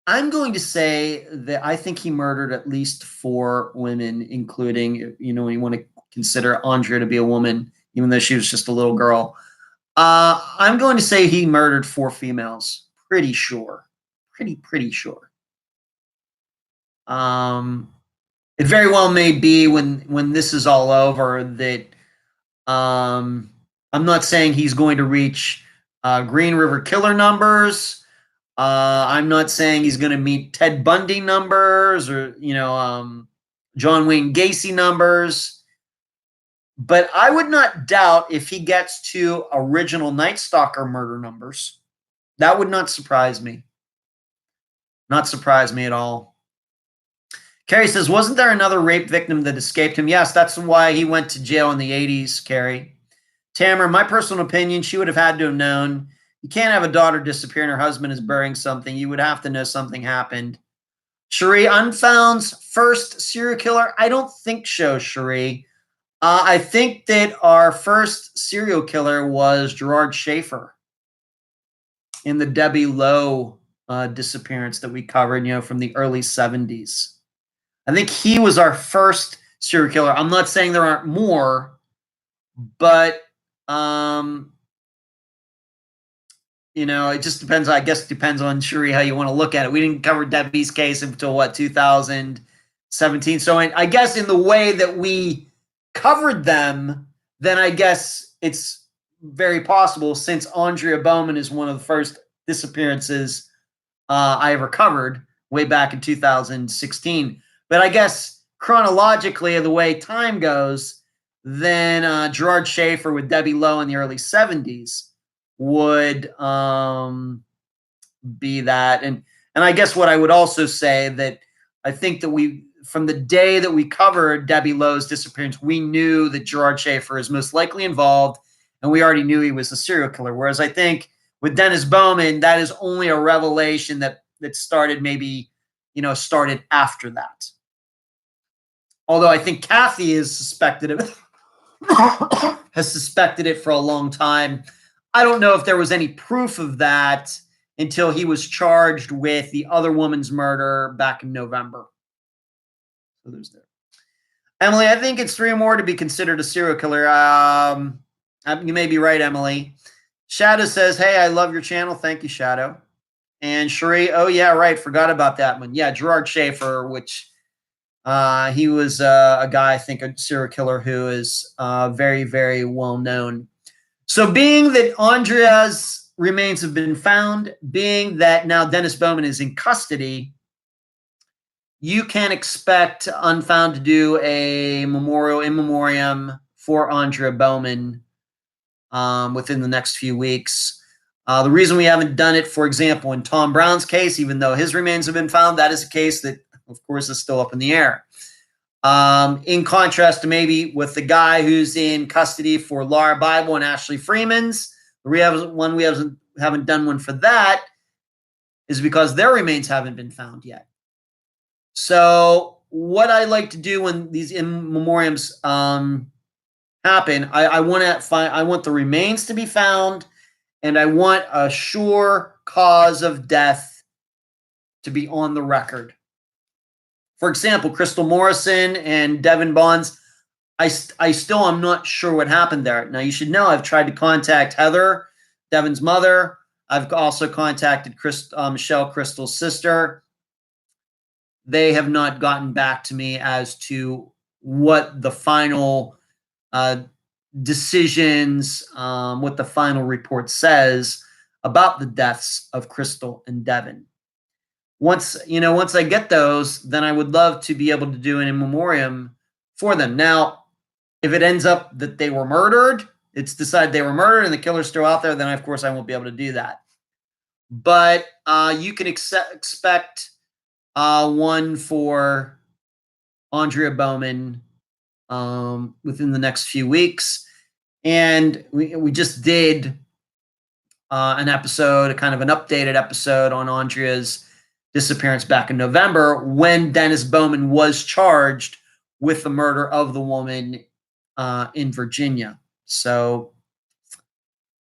I'm going to say that I think he murdered at least 4 women, including, you want to consider Andrea to be a woman, even though she was just a little girl. I'm going to say he murdered 4 females. Pretty sure. Pretty sure. It very well may be when this is all over that I'm not saying he's going to reach Green River Killer numbers. I'm not saying he's going to meet Ted Bundy numbers or, John Wayne Gacy numbers. But I would not doubt if he gets to original Night Stalker murder numbers. That would not surprise me. Not surprise me at all. Carrie says, wasn't there another rape victim that escaped him? Yes, that's why he went to jail in the 80s, Carrie. Tamara, my personal opinion, she would have had to have known. You can't have a daughter disappear and her husband is burying something. You would have to know something happened. Cherie, Unfound's first serial killer? I don't think so, Cherie. I think that our first serial killer was Gerard Schaefer in the Debbie Lowe disappearance that we covered, from the early 70s. I think he was our first serial killer. I'm not saying there aren't more, but it just depends. I guess it depends on, Cherie, how you want to look at it. We didn't cover Debbie's case until 2017. So I guess in the way that we covered them, then I guess it's very possible, since Andrea Bowman is one of the first disappearances I ever covered way back in 2016. But I guess chronologically, of the way time goes, then Gerard Schaefer with Debbie Lowe in the early 70s would be that. And I guess what I would also say that I think that from the day that we covered Debbie Lowe's disappearance, we knew that Gerard Schaefer is most likely involved, and we already knew he was a serial killer. Whereas I think with Dennis Bowman, that is only a revelation that started started after that. Although I think Kathy is suspected of it, has suspected it for a long time. I don't know if there was any proof of that until he was charged with the other woman's murder back in November. So there's that. Emily, I think it's 3 or more to be considered a serial killer. You may be right, Emily. Shadow says, hey, I love your channel. Thank you, Shadow. And Cherie, oh, yeah, right. Forgot about that one. Yeah, Gerard Schaefer, which he was a guy, I think, a serial killer who is very, very well known. So being that Andrea's remains have been found, being that now Dennis Bowman is in custody, you can expect Unfound to do a memorial in memoriam for Andrea Bowman within the next few weeks. The reason we haven't done it, for example, in Tom Brown's case, even though his remains have been found, that is a case that, of course, is still up in the air. In contrast to maybe with the guy who's in custody for Laura Bible and Ashley Freeman's, we haven't done one for that is because their remains haven't been found yet. So what I like to do when these in memoriams happen, I want the remains to be found, and I want a sure cause of death to be on the record. For example, Crystal Morrison and Devin Bonds, I still am not sure what happened there. Now, you should know I've tried to contact Heather, Devin's mother. I've also contacted Michelle, Crystal's sister. They have not gotten back to me as to what the final decisions, what the final report says about the deaths of Crystal and Devin. Once I get those, then I would love to be able to do an in memoriam for them. Now, if it ends up that they were murdered, it's decided they were murdered and the killer's still out there, then of course I won't be able to do that. But you can expect one for Andrea Bowman within the next few weeks. And we just did an episode, a kind of an updated episode on Andrea's disappearance back in November when Dennis Bowman was charged with the murder of the woman in Virginia. So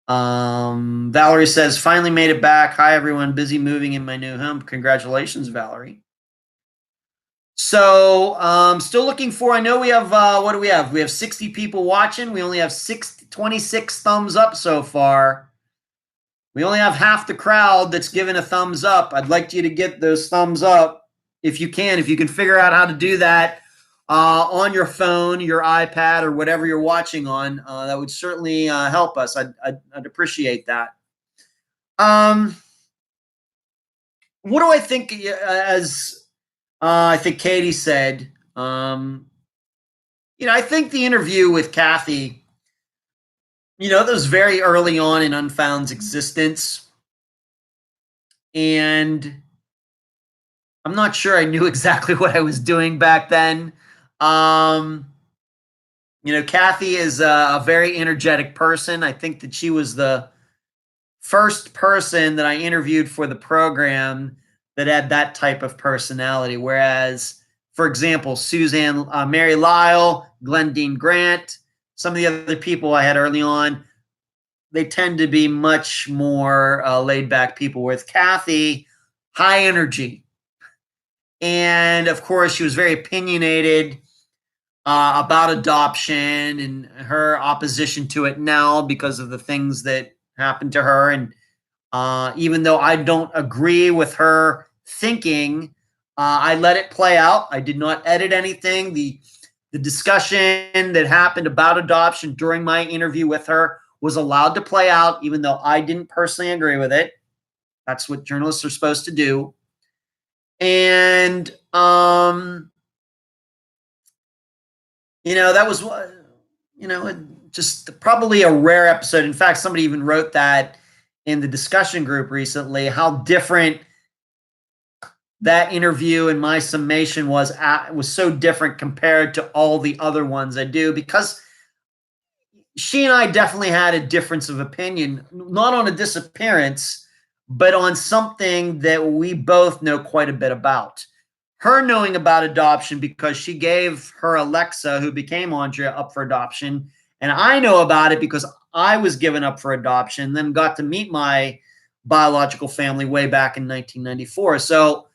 Valerie says, finally made it back. Hi, everyone. Busy moving in my new home. Congratulations, Valerie. So still looking for, I know we have, what do we have? We have 60 people watching. We only have 26 thumbs up so far. We only have half the crowd that's given a thumbs up. I'd like you to get those thumbs up if you can. If you can figure out how to do that on your phone, your iPad, or whatever you're watching on, that would certainly help us. I'd appreciate that. What do I think? As I think Katie said, I think the interview with Kathy, that was very early on in Unfound's existence. And I'm not sure I knew exactly what I was doing back then. Kathy is a very energetic person. I think that she was the first person that I interviewed for the program that had that type of personality. Whereas, for example, Mary Lyle, Glendine Grant, some of the other people I had early on, they tend to be much more laid-back people. With Kathy, high energy. And, of course, she was very opinionated about adoption and her opposition to it now because of the things that happened to her. And even though I don't agree with her thinking, I let it play out. I did not edit anything. The discussion that happened about adoption during my interview with her was allowed to play out, even though I didn't personally agree with it. That's what journalists are supposed to do. And, that was, just probably a rare episode. In fact, somebody even wrote that in the discussion group recently, how different that interview and my summation was so different compared to all the other ones I do, because she and I definitely had a difference of opinion, not on a disappearance, but on something that we both know quite a bit about. Her knowing about adoption because she gave her Alexa, who became Andrea, up for adoption. And I know about it because I was given up for adoption, then got to meet my biological family way back in 1994. So,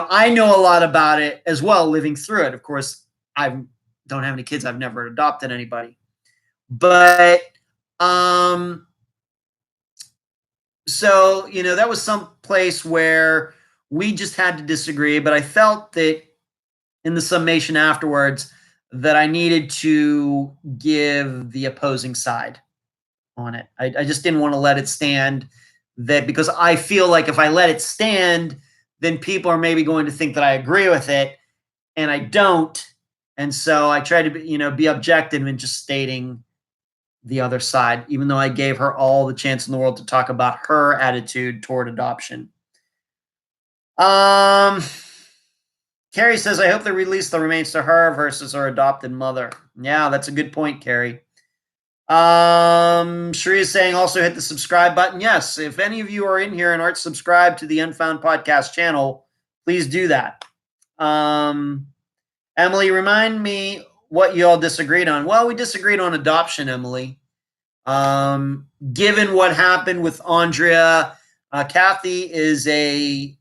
I know a lot about it as well, living through it. Of course, I don't have any kids. I've never adopted anybody. But so, that was some place where we just had to disagree. But I felt that in the summation afterwards that I needed to give the opposing side on it. I just didn't want to let it stand, that because I feel like if I let it stand, then people are maybe going to think that I agree with it, and I don't. And so I try to be objective and just stating the other side, even though I gave her all the chance in the world to talk about her attitude toward adoption. Carrie says, I hope they release the remains to her versus her adopted mother. Yeah, that's a good point, Carrie. Sheree is saying also hit the subscribe button. Yes, if any of you are in here and aren't subscribed to the Unfound podcast channel, please do that. Emily, remind me what you all disagreed on. Well, we disagreed on adoption, Emily. Given what happened with Andrea, Kathy is a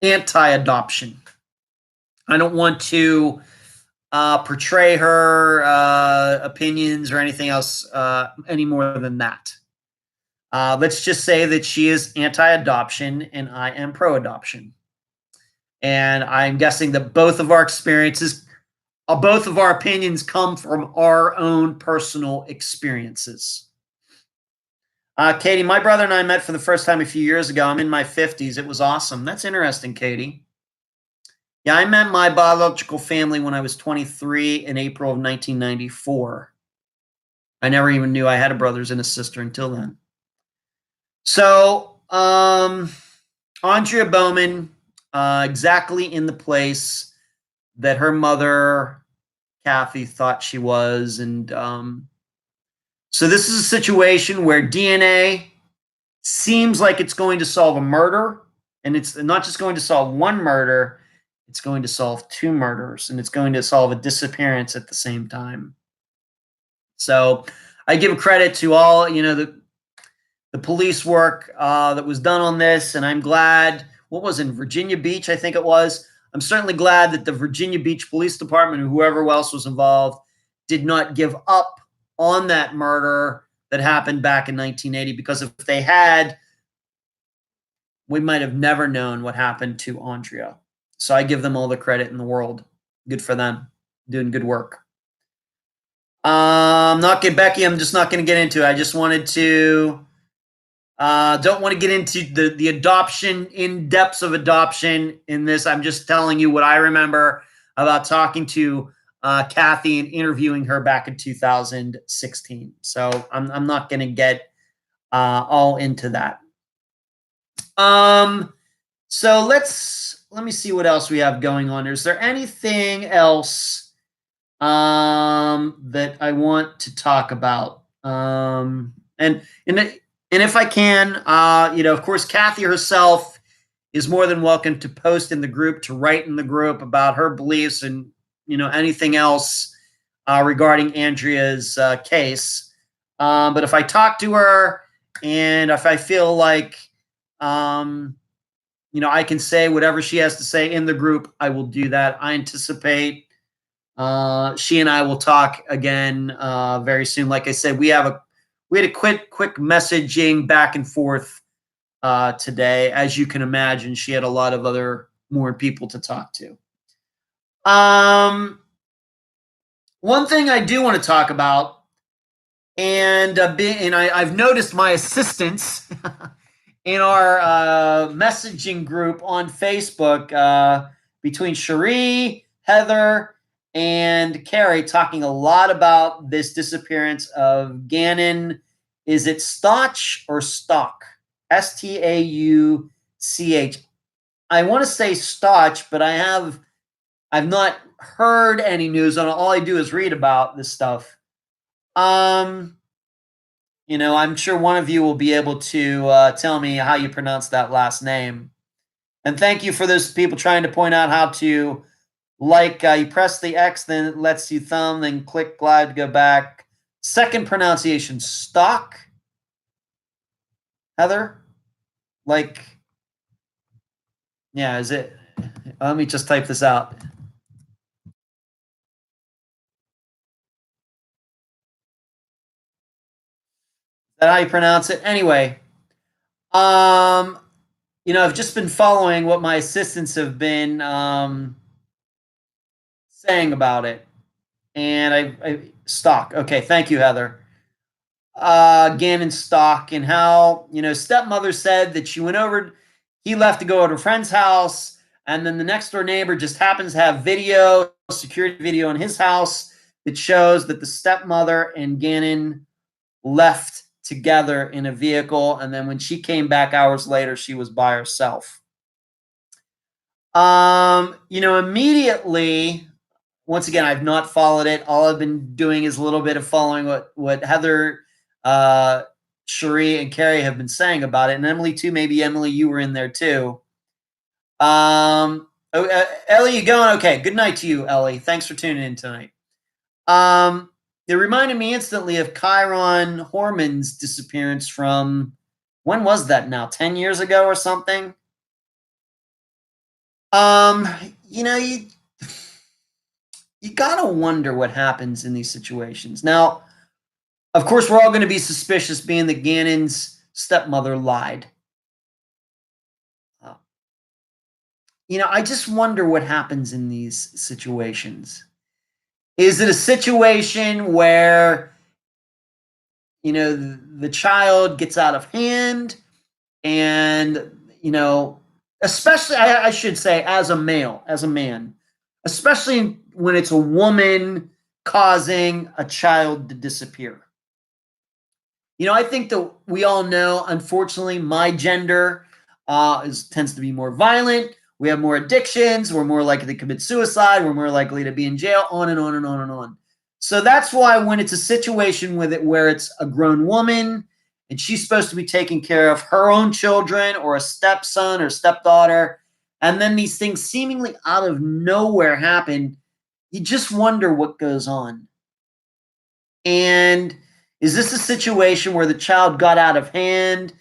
anti-adoption. I don't want to portray her opinions or anything else any more than that. Let's just say that she is anti-adoption and I am pro-adoption. And I'm guessing that both of our experiences, both of our opinions come from our own personal experiences. Katie, my brother and I met for the first time a few years ago. I'm in my 50s. It was awesome. That's interesting, Katie. Yeah, I met my biological family when I was 23 in April of 1994. I never even knew I had a brothers and a sister until then. So, Andrea Bowman, exactly in the place that her mother, Kathy, thought she was. And so this is a situation where DNA seems like it's going to solve a murder. And it's not just going to solve one murder, it's going to solve two murders, and it's going to solve a disappearance at the same time. So I give credit to all, the police work that was done on this. And I'm glad, what was in Virginia Beach, I think it was. I'm certainly glad that the Virginia Beach Police Department or whoever else was involved did not give up on that murder that happened back in 1980, because if they had, we might have never known what happened to Andrea. So I give them all the credit in the world. Good for them. Doing good work. Not get Becky. I'm just not going to get into it. I just wanted to, don't want to get into the adoption, in depths of adoption in this. I'm just telling you what I remember about talking to Kathy and interviewing her back in 2016. So I'm not going to get all into that. So let me see what else we have going on. Is there anything else that I want to talk about? And if I can, of course, Kathy herself is more than welcome to post in the group, to write in the group about her beliefs and, anything else regarding Andrea's case. But if I talk to her and if I feel like, I can say whatever she has to say in the group, I will do that. I anticipate she and I will talk again very soon. Like I said, we had a quick messaging back and forth today. As you can imagine, she had a lot of more people to talk to. One thing I do want to talk about, and I've noticed my assistants in our messaging group on Facebook between Cherie, Heather, and Carrie talking a lot about this disappearance of Gannon. Is it Stauch or Stauch? Stauch. C-H. I want to say Stauch, but I've not heard any news on it. All I do is read about this stuff. I'm sure one of you will be able to tell me how you pronounce that last name. And thank you for those people trying to point out how to you press the X, then it lets you thumb, then click glide to go back. Second pronunciation, stock. Heather? Is it? Let me just type this out. Is that how you pronounce it? Anyway, I've just been following what my assistants have been saying about it. And I stock. Okay, thank you, Heather. Gannon Stauch, and how, stepmother said that he left to go to a friend's house, and then the next door neighbor just happens to have security video in his house that shows that the stepmother and Gannon left together in a vehicle, and then when she came back hours later, she was by herself. Immediately, once again, I've not followed it. All I've been doing is a little bit of following what Heather, Cherie, and Carrie have been saying about it, and Emily too. Maybe Emily, you were in there too. Ellie, you going? Okay. Good night to you, Ellie. Thanks for tuning in tonight. It reminded me instantly of Chiron Horman's disappearance from, when was that now? 10 years ago or something? You gotta wonder what happens in these situations. Now, of course, we're all going to be suspicious, being that Gannon's stepmother lied. I just wonder what happens in these situations. Is it a situation where, the child gets out of hand and, especially, I should say, as a man, especially when it's a woman causing a child to disappear. I think that we all know, unfortunately, my gender tends to be more violent. We have more addictions. We're more likely to commit suicide. We're more likely to be in jail, on and on and on and on. So that's why when it's a situation where it's a grown woman and she's supposed to be taking care of her own children or a stepson or stepdaughter, and then these things seemingly out of nowhere happen, you just wonder what goes on. And is this a situation where the child got out of hand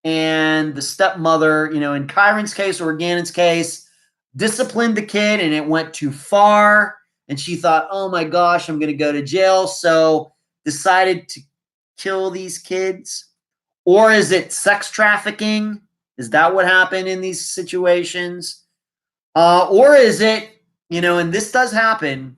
and the stepmother, in Chiron's case or Gannon's case, disciplined the kid and it went too far and she thought, oh my gosh, I'm going to go to jail, so decided to kill these kids? Or is it sex trafficking? Is that what happened in these situations? Or is it, and this does happen,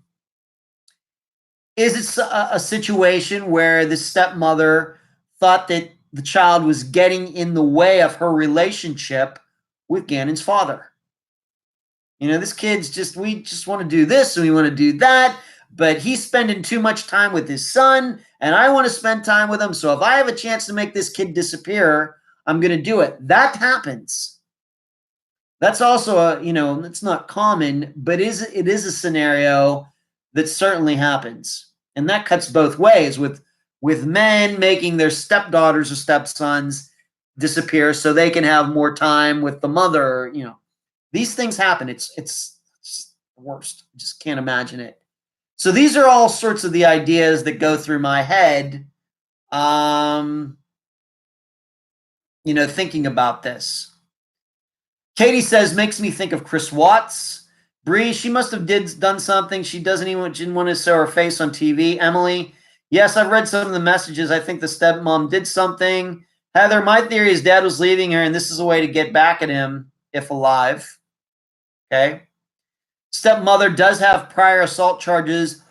is it a situation where the stepmother thought that the child was getting in the way of her relationship with Gannon's father? This kid's we just want to do this and we want to do that, but he's spending too much time with his son and I want to spend time with him. So if I have a chance to make this kid disappear, I'm going to do it. That happens. That's also it's not common, but it is a scenario that certainly happens. And that cuts both ways, with men making their stepdaughters or stepsons disappear so they can have more time with the mother. These things happen. It's the worst. I just can't imagine it. So these are all sorts of the ideas that go through my head, thinking about this. Katie says, makes me think of Chris Watts. Bree, she must have done something. She didn't want to show her face on TV. Emily, yes, I've read some of the messages. I think the stepmom did something. Heather, my theory is dad was leaving her, and this is a way to get back at him, if alive. Okay. Stepmother does have prior assault charges.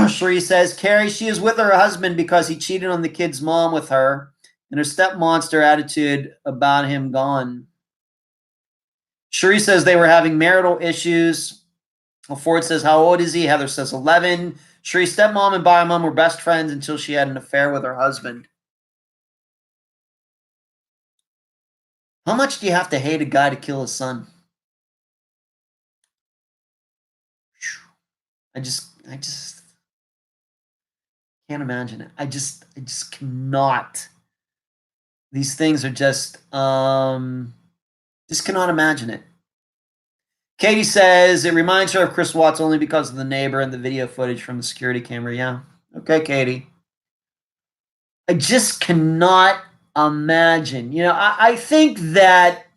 Cherie says, Carrie, she is with her husband because he cheated on the kid's mom with her, and her stepmonster attitude about him gone. Cherie says they were having marital issues. Ford says, how old is he? Heather says 11. Cherie's stepmom and biomom were best friends until she had an affair with her husband. How much do you have to hate a guy to kill his son? I just can't imagine it. I just cannot. These things are just cannot imagine it. Katie says it reminds her of Chris Watts only because of the neighbor and the video footage from the security camera. Yeah. Okay, Katie. I just cannot imagine. I think that,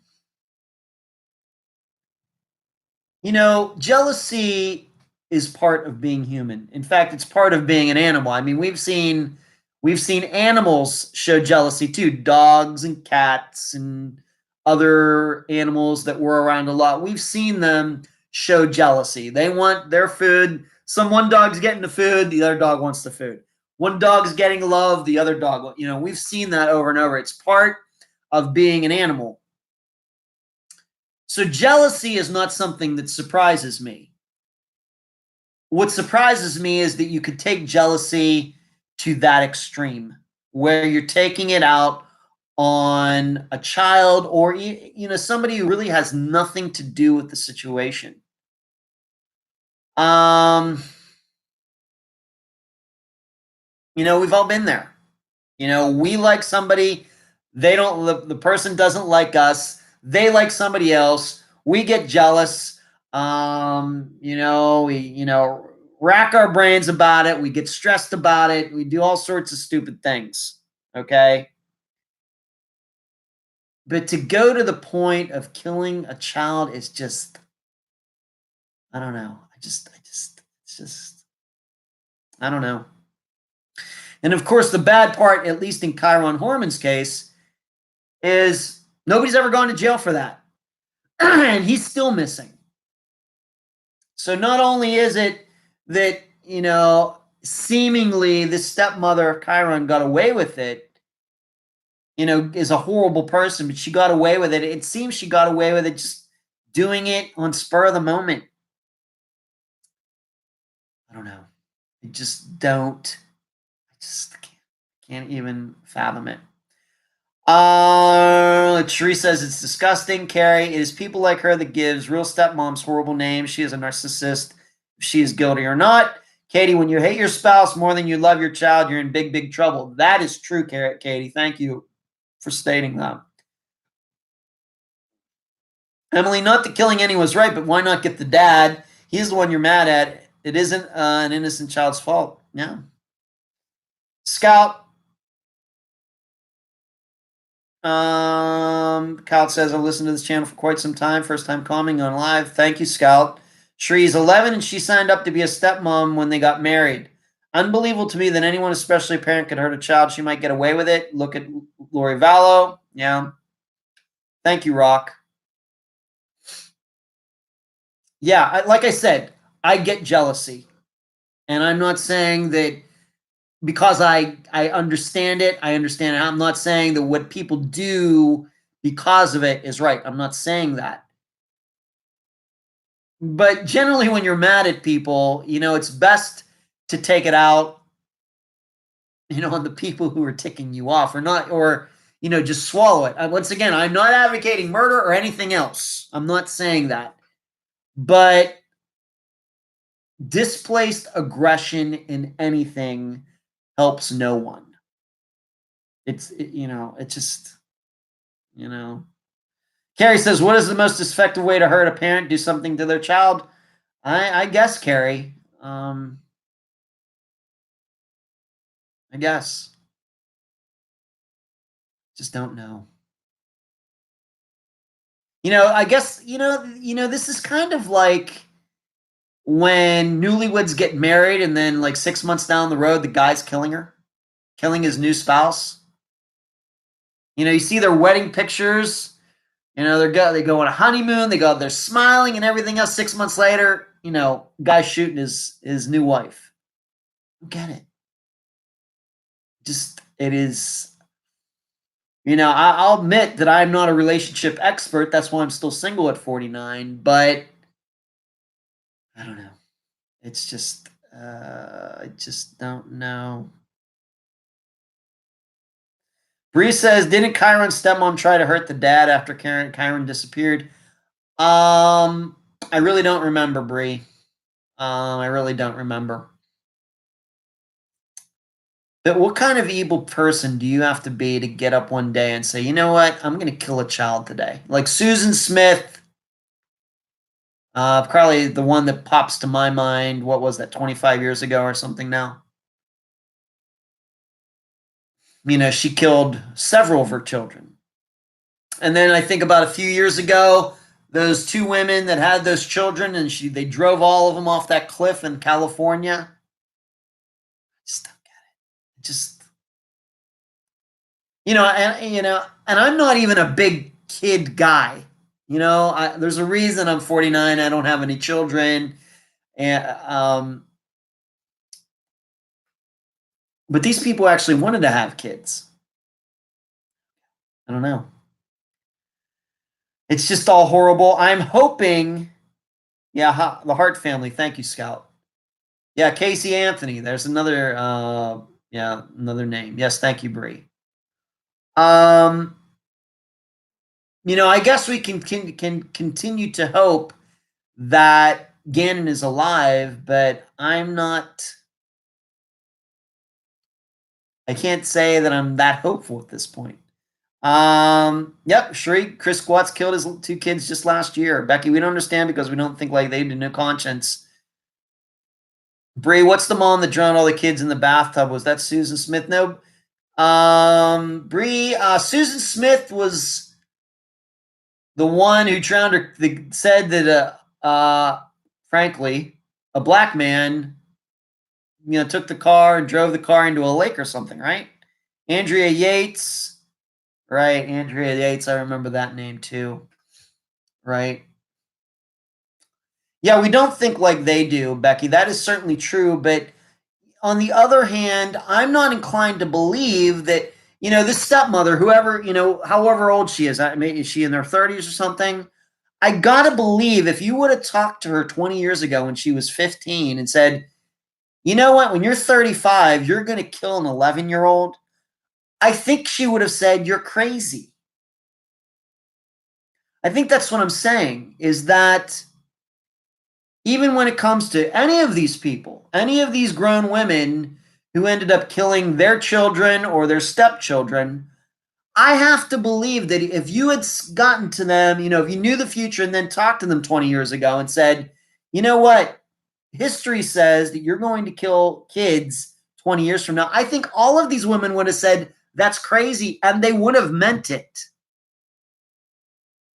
jealousy is part of being human. In fact, it's part of being an animal. I mean, we've seen animals show jealousy too, dogs and cats and other animals that were around a lot. We've seen them show jealousy. They want their food. One dog's getting the food, the other dog wants the food. One dog's getting love, the other dog, we've seen that over and over. It's part of being an animal. So jealousy is not something that surprises me. What surprises me is that you could take jealousy to that extreme where you're taking it out on a child or somebody who really has nothing to do with the situation. We've all been there. We like somebody, the person doesn't like us, they like somebody else, we get jealous, we rack our brains about it, we get stressed about it, we do all sorts of stupid things. Okay? But to go to the point of killing a child is just, I don't know. I don't know. And of course, the bad part, at least in Chiron Horman's case, is nobody's ever gone to jail for that. And he's still missing. So not only is it that, seemingly this stepmother of Chiron got away with it, is a horrible person, but she got away with it. It seems she got away with it just doing it on spur of the moment. I don't know. I just can't even fathom it. Cherie says it's disgusting. Carrie, it is people like her that gives real stepmoms horrible names. She is a narcissist. If she is guilty or not. Katie, when you hate your spouse more than you love your child, you're in big, big trouble. That is true, Katie. Thank you for stating that. Emily, not that killing anyone's right, but why not get the dad? He's the one you're mad at. It isn't an innocent child's fault. Yeah. Scout. Scout says, I've listened to this channel for quite some time. First time commenting on live. Thank you, Scout. Shree's 11 and she signed up to be a stepmom when they got married. Unbelievable to me that anyone, especially a parent, could hurt a child. She might get away with it. Look at Lori Vallow. Yeah. Thank you, Rock. Yeah, like I said, I get jealousy. And I'm not saying that because I understand it, I understand it. I'm not saying that what people do because of it is right. I'm not saying that. But generally, when you're mad at people, it's best to take it out, on the people who are ticking you off, or just swallow it. Once again, I'm not advocating murder or anything else. I'm not saying that. But displaced aggression in anything helps no one. It's just, Carrie says, what is the most effective way to hurt a parent? Do something to their child? I guess, Carrie. I guess. Just don't know. I guess, this is kind of like when newlyweds get married and then like 6 months down the road, the guy's killing his new spouse. You see their wedding pictures, they go on a honeymoon, they're smiling and everything else. 6 months later, guy's shooting his new wife. I get it. Just, it is, I'll admit that I'm not a relationship expert. That's why I'm still single at 49, but I don't know. It's just, I just don't know. Bree says, didn't Kyron's stepmom try to hurt the dad after Kyron disappeared? I really don't remember, Bree. I really don't remember. But what kind of evil person do you have to be to get up one day and say, you know what, I'm going to kill a child today? Like Susan Smith, probably the one that pops to my mind. What was that, 25 years ago or something now? You know, she killed several of her children. And then I think about a few years ago, those two women that had those children, and they drove all of them off that cliff in California. Just don't get it. Just, and I'm not even a big kid guy. There's a reason I'm 49. I don't have any children, and but these people actually wanted to have kids. I don't know. It's just all horrible. I'm hoping, the Hart family. Thank you, Scout. Yeah, Casey Anthony. There's another, another name. Yes, thank you, Bree. I guess we can continue to hope that Gannon is alive, but I'm not. I can't say that I'm that hopeful at this point. Yep, Shriek, Chris Squatts killed his 2 kids just last year. Becky, we don't understand because we don't think like they do. No conscience. Bree, what's the mom that drowned all the kids in the bathtub? Was that Susan Smith? No. Bree, Susan Smith was the one who drowned her. Said that, frankly, a black man, took the car and drove the car into a lake or something, right? Andrea Yates. Right, Andrea Yates, I remember that name too. Right. Yeah, we don't think like they do, Becky. That is certainly true. But on the other hand, I'm not inclined to believe that, this stepmother, whoever, however old she is, is she in her 30s or something? I got to believe if you would have talked to her 20 years ago when she was 15 and said, you know what, when you're 35, you're going to kill an 11-year-old, I think she would have said, you're crazy. I think that's what I'm saying, is that even when it comes to any of these people, any of these grown women who ended up killing their children or their stepchildren, I have to believe that if you had gotten to them, if you knew the future and then talked to them 20 years ago and said, you know what, history says that you're going to kill kids 20 years from now, I think all of these women would have said, that's crazy, and they would have meant it.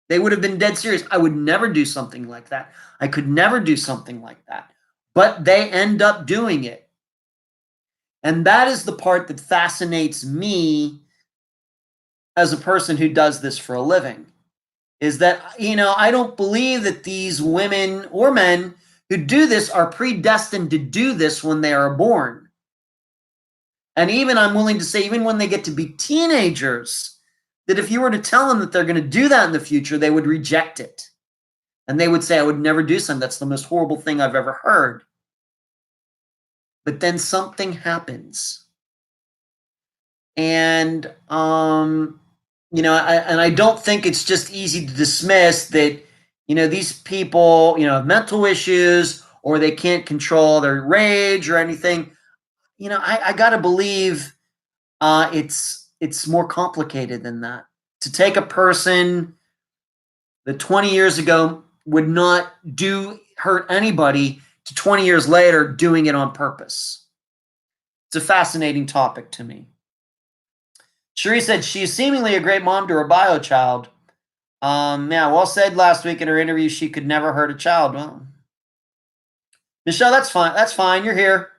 They would have been dead serious. I would never do something like that. I could never do something like that. But they end up doing it. And that is the part that fascinates me as a person who does this for a living, is that, I don't believe that these women or men who do this are predestined to do this when they are born. And even I'm willing to say, even when they get to be teenagers, that if you were to tell them that they're going to do that in the future, they would reject it. And they would say, I would never do something. That's the most horrible thing I've ever heard. But then something happens. And, I don't think it's just easy to dismiss that, these people, have mental issues or they can't control their rage or anything. I got to believe it's more complicated than that. To take a person that 20 years ago would not hurt anybody to 20 years later doing it on purpose. It's a fascinating topic to me. Cherie said she's seemingly a great mom to her bio child. Well said last week in her interview, she could never hurt a child. Well, Michelle, that's fine. That's fine. You're here.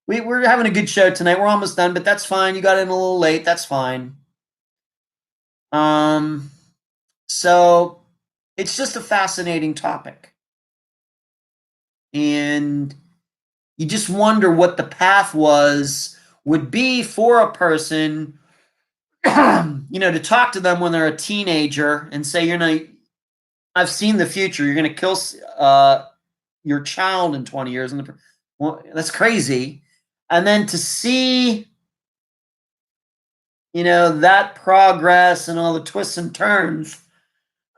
We're having a good show tonight. We're almost done, but that's fine. You got in a little late. That's fine. So it's just a fascinating topic. And you just wonder what the path would be for a person, to talk to them when they're a teenager and say, I've seen the future. You're going to kill your child in 20 years. Well, that's crazy. And then to see, that progress and all the twists and turns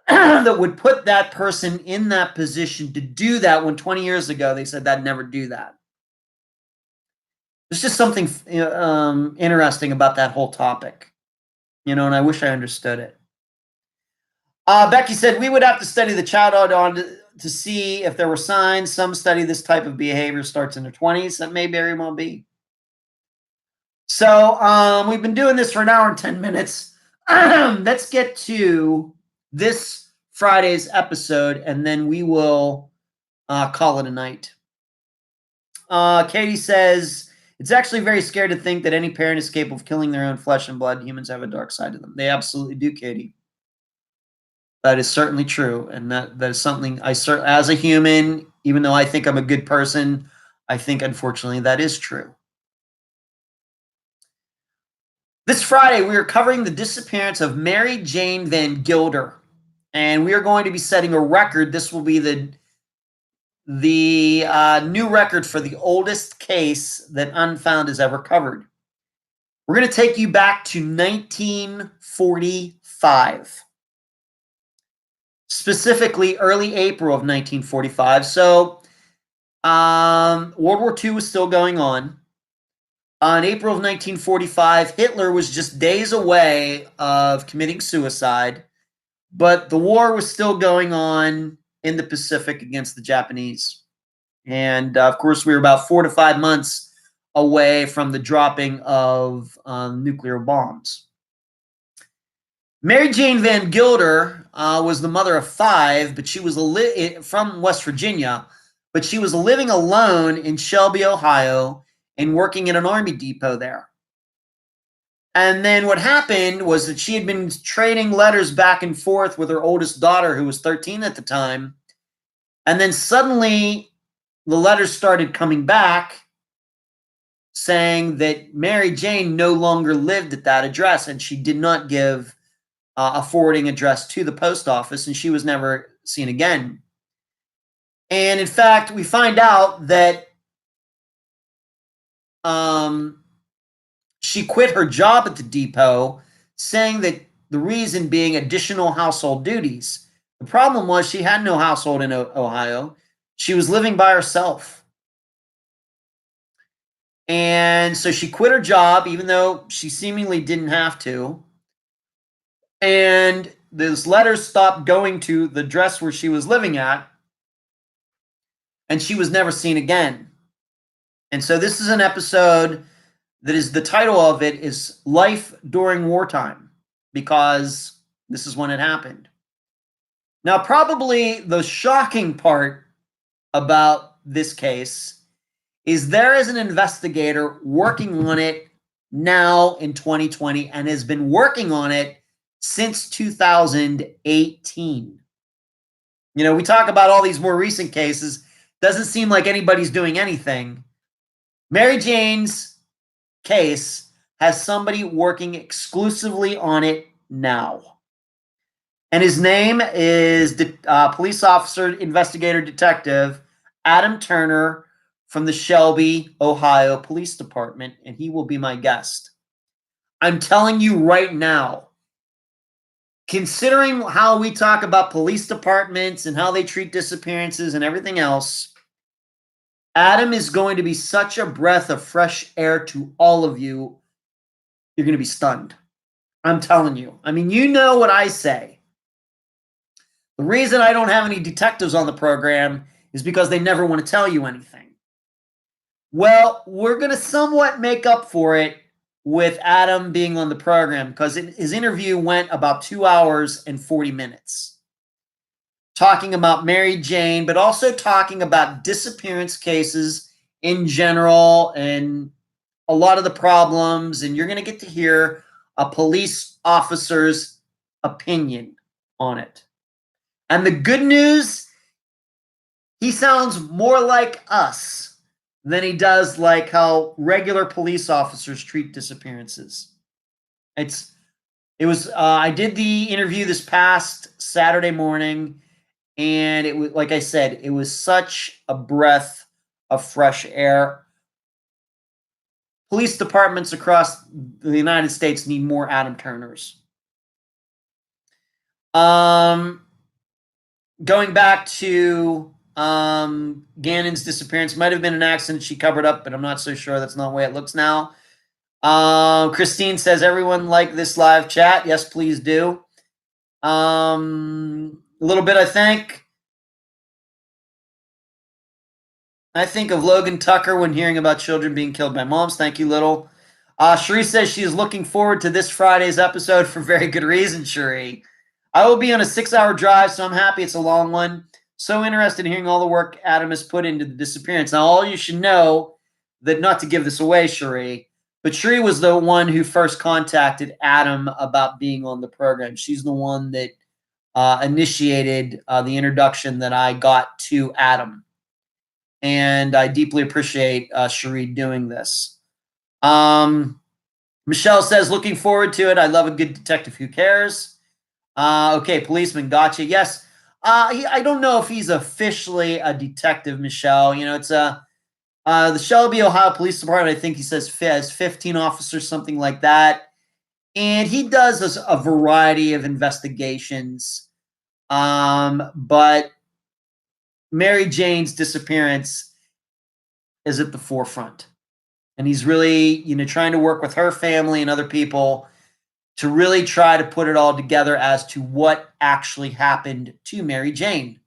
that would put that person in that position to do that when 20 years ago they said they'd never do that. There's just something interesting about that whole topic, and I wish I understood it. Becky said we would have to study the child on to see if there were signs. Some study this type of behavior starts in their 20s. That may very well be. So we've been doing this for an hour and 10 minutes. Let's get to this Friday's episode, and then we will call it a night. Katie says, it's actually very scary to think that any parent is capable of killing their own flesh and blood. Humans have a dark side to them. They absolutely do, Katie. That is certainly true, and that is something as a human, even though I think I'm a good person, I think unfortunately that is true. This Friday, we are covering the disappearance of Mary Jane Vangilder, and we are going to be setting a record. This will be the new record for the oldest case that Unfound has ever covered. We're going to take you back to 1945. Specifically early April of 1945. So World War II was still going on. In April of 1945, Hitler was just days away of committing suicide, but the war was still going on in the Pacific against the Japanese. And of course, we were about 4 to 5 months away from the dropping of nuclear bombs. Mary Jane Vangilder was the mother of 5, but she was from West Virginia, but she was living alone in Shelby, Ohio, and working at an army depot there. And then what happened was that she had been trading letters back and forth with her oldest daughter, who was 13 at the time. And then suddenly the letters started coming back saying that Mary Jane no longer lived at that address, and she did not give a forwarding address to the post office, and she was never seen again. And in fact, we find out that she quit her job at the depot, saying that the reason being additional household duties. The problem was she had no household in Ohio. She was living by herself. And so she quit her job, even though she seemingly didn't have to. And those letters stopped going to the address where she was living at, and she was never seen again. And so this is an episode that is, the title of it is Life During Wartime, because this is when it happened. Now, probably the shocking part about this case is there is an investigator working on it now in 2020 and has been working on it since 2018. We talk about all these more recent cases. Doesn't seem like anybody's doing anything. Mary Jane's case has somebody working exclusively on it now. And his name is police officer, investigator, detective Adam Turner from the Shelby, Ohio Police Department, and he will be my guest. I'm telling you right now, considering how we talk about police departments and how they treat disappearances and everything else, Adam is going to be such a breath of fresh air to all of you. You're going to be stunned. I'm telling you. I mean, you know what I say. The reason I don't have any detectives on the program is because they never want to tell you anything. Well, we're going to somewhat make up for it with Adam being on the program, because his interview went about 2 hours and 40 minutes. Talking about Mary Jane, but also talking about disappearance cases in general and a lot of the problems. And you're going to get to hear a police officer's opinion on it. And the good news, he sounds more like us than he does like how regular police officers treat disappearances. I did the interview this past Saturday morning, and it was, like I said, it was such a breath of fresh air. police departments across the United States need more Adam Turners. Going back to Gannon's disappearance, might have been an accident she covered up, but I'm not so sure. That's not the way it looks now. Christine says, everyone like this live chat. Yes, please do. A little bit, I think of Logan Tucker when hearing about children being killed by moms. Thank you, Little. Cherie says she is looking forward to this Friday's episode for very good reason, Cherie. I will be on a 6-hour drive, so I'm happy it's a long one. So interested in hearing all the work Adam has put into the disappearance. Now, all you should know, that not to give this away, Cherie, but Cherie was the one who first contacted Adam about being on the program. She's the one that initiated the introduction that I got to Adam. And I deeply appreciate Cherie doing this. Michelle says, looking forward to it. I love a good detective. Who cares? Okay, policeman, gotcha. Yes. I don't know if he's officially a detective, Michelle. You know, it's the Shelby, Ohio Police Department, I think he says has 15 officers, something like that. And he does a variety of investigations. But Mary Jane's disappearance is at the forefront. And he's really, trying to work with her family and other people to really try to put it all together as to what actually happened to Mary Jane.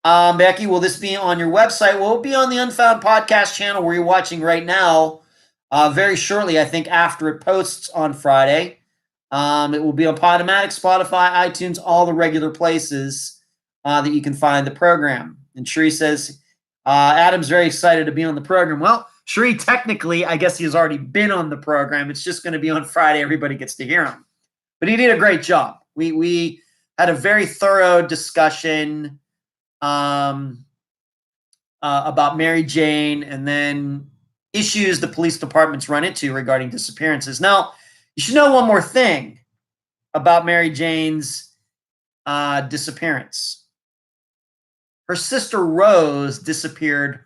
Becky, will this be on your website? Well, it'll be on the Unfound podcast channel where you're watching right now very shortly, I think, after it posts on Friday. It will be on Podomatic, Spotify, iTunes, all the regular places that you can find the program. And Cherie says, Adam's very excited to be on the program. Well, Cherie, technically, I guess he has already been on the program. It's just going to be on Friday. Everybody gets to hear him. But he did a great job. We had a very thorough discussion about Mary Jane and then issues the police departments run into regarding disappearances. Now, you should know one more thing about Mary Jane's disappearance. Her sister Rose disappeared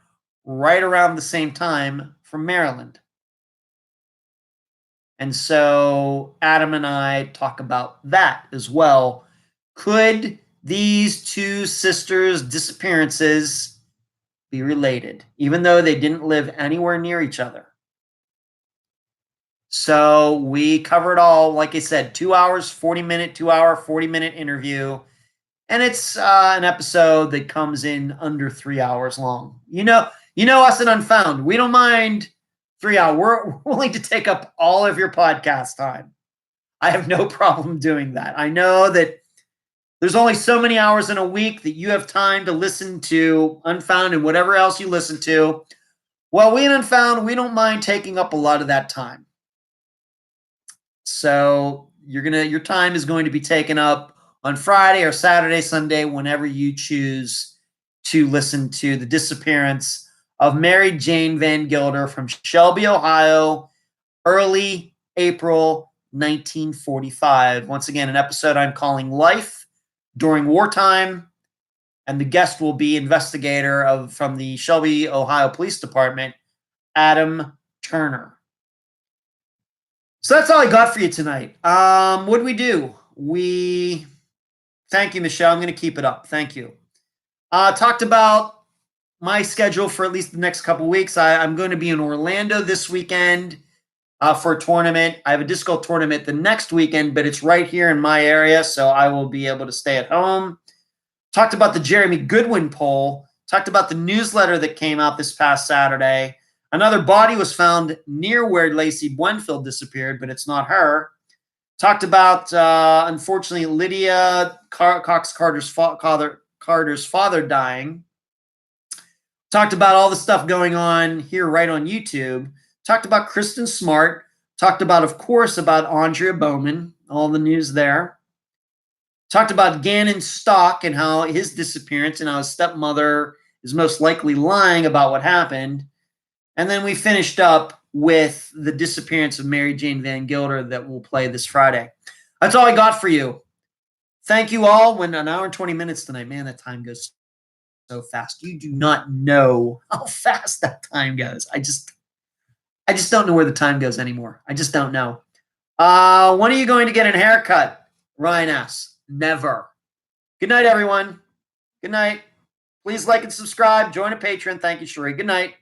right around the same time from Maryland. And so Adam and I talk about that as well. Could these two sisters' disappearances be related, even though they didn't live anywhere near each other? So we cover it all. Like I said, 2 hours, 40-minute, 40-minute interview. And it's an episode that comes in under 3 hours long. You know us at Unfound. We don't mind 3 hours. We're willing to take up all of your podcast time. I have no problem doing that. I know that there's only so many hours in a week that you have time to listen to Unfound and whatever else you listen to. Well, we at Unfound, we don't mind taking up a lot of that time. So your time is going to be taken up on Friday or Saturday, Sunday, whenever you choose to listen to the disappearance of Mary Jane Vangilder from Shelby, Ohio, early April 1945. Once again, an episode I'm calling Life During Wartime, and the guest will be investigator from the Shelby, Ohio Police Department, Adam Turner. So that's all I got for you tonight. What did we do? Thank you, Michelle. I'm going to keep it up. Thank you. Talked about my schedule for at least the next couple weeks. I'm going to be in Orlando this weekend for a tournament. I have a disc golf tournament the next weekend, but it's right here in my area, so I will be able to stay at home. Talked about the Jeremy Goodwin poll. Talked about the newsletter that came out this past Saturday. Another body was found near where Lacey Buenfield disappeared, but it's not her. Talked about, unfortunately, Lydia Cox Carter's father dying. Talked about all the stuff going on here right on YouTube. Talked about Kristin Smart. Talked about, of course, about Andrea Bowman, all the news there. Talked about Gannon Stauch and how his disappearance and how his stepmother is most likely lying about what happened. And then we finished up with the disappearance of Mary Jane Vangilder that we'll play this Friday. That's all I got for you. Thank you all. Went an hour and 20 minutes tonight. Man, that time goes so fast. You do not know how fast that time goes. I just don't know where the time goes anymore. I just don't know. When are you going to get a haircut? Ryan asks. Never. Good night, everyone. Good night. Please like and subscribe. Join a Patreon. Thank you, Sheree. Good night.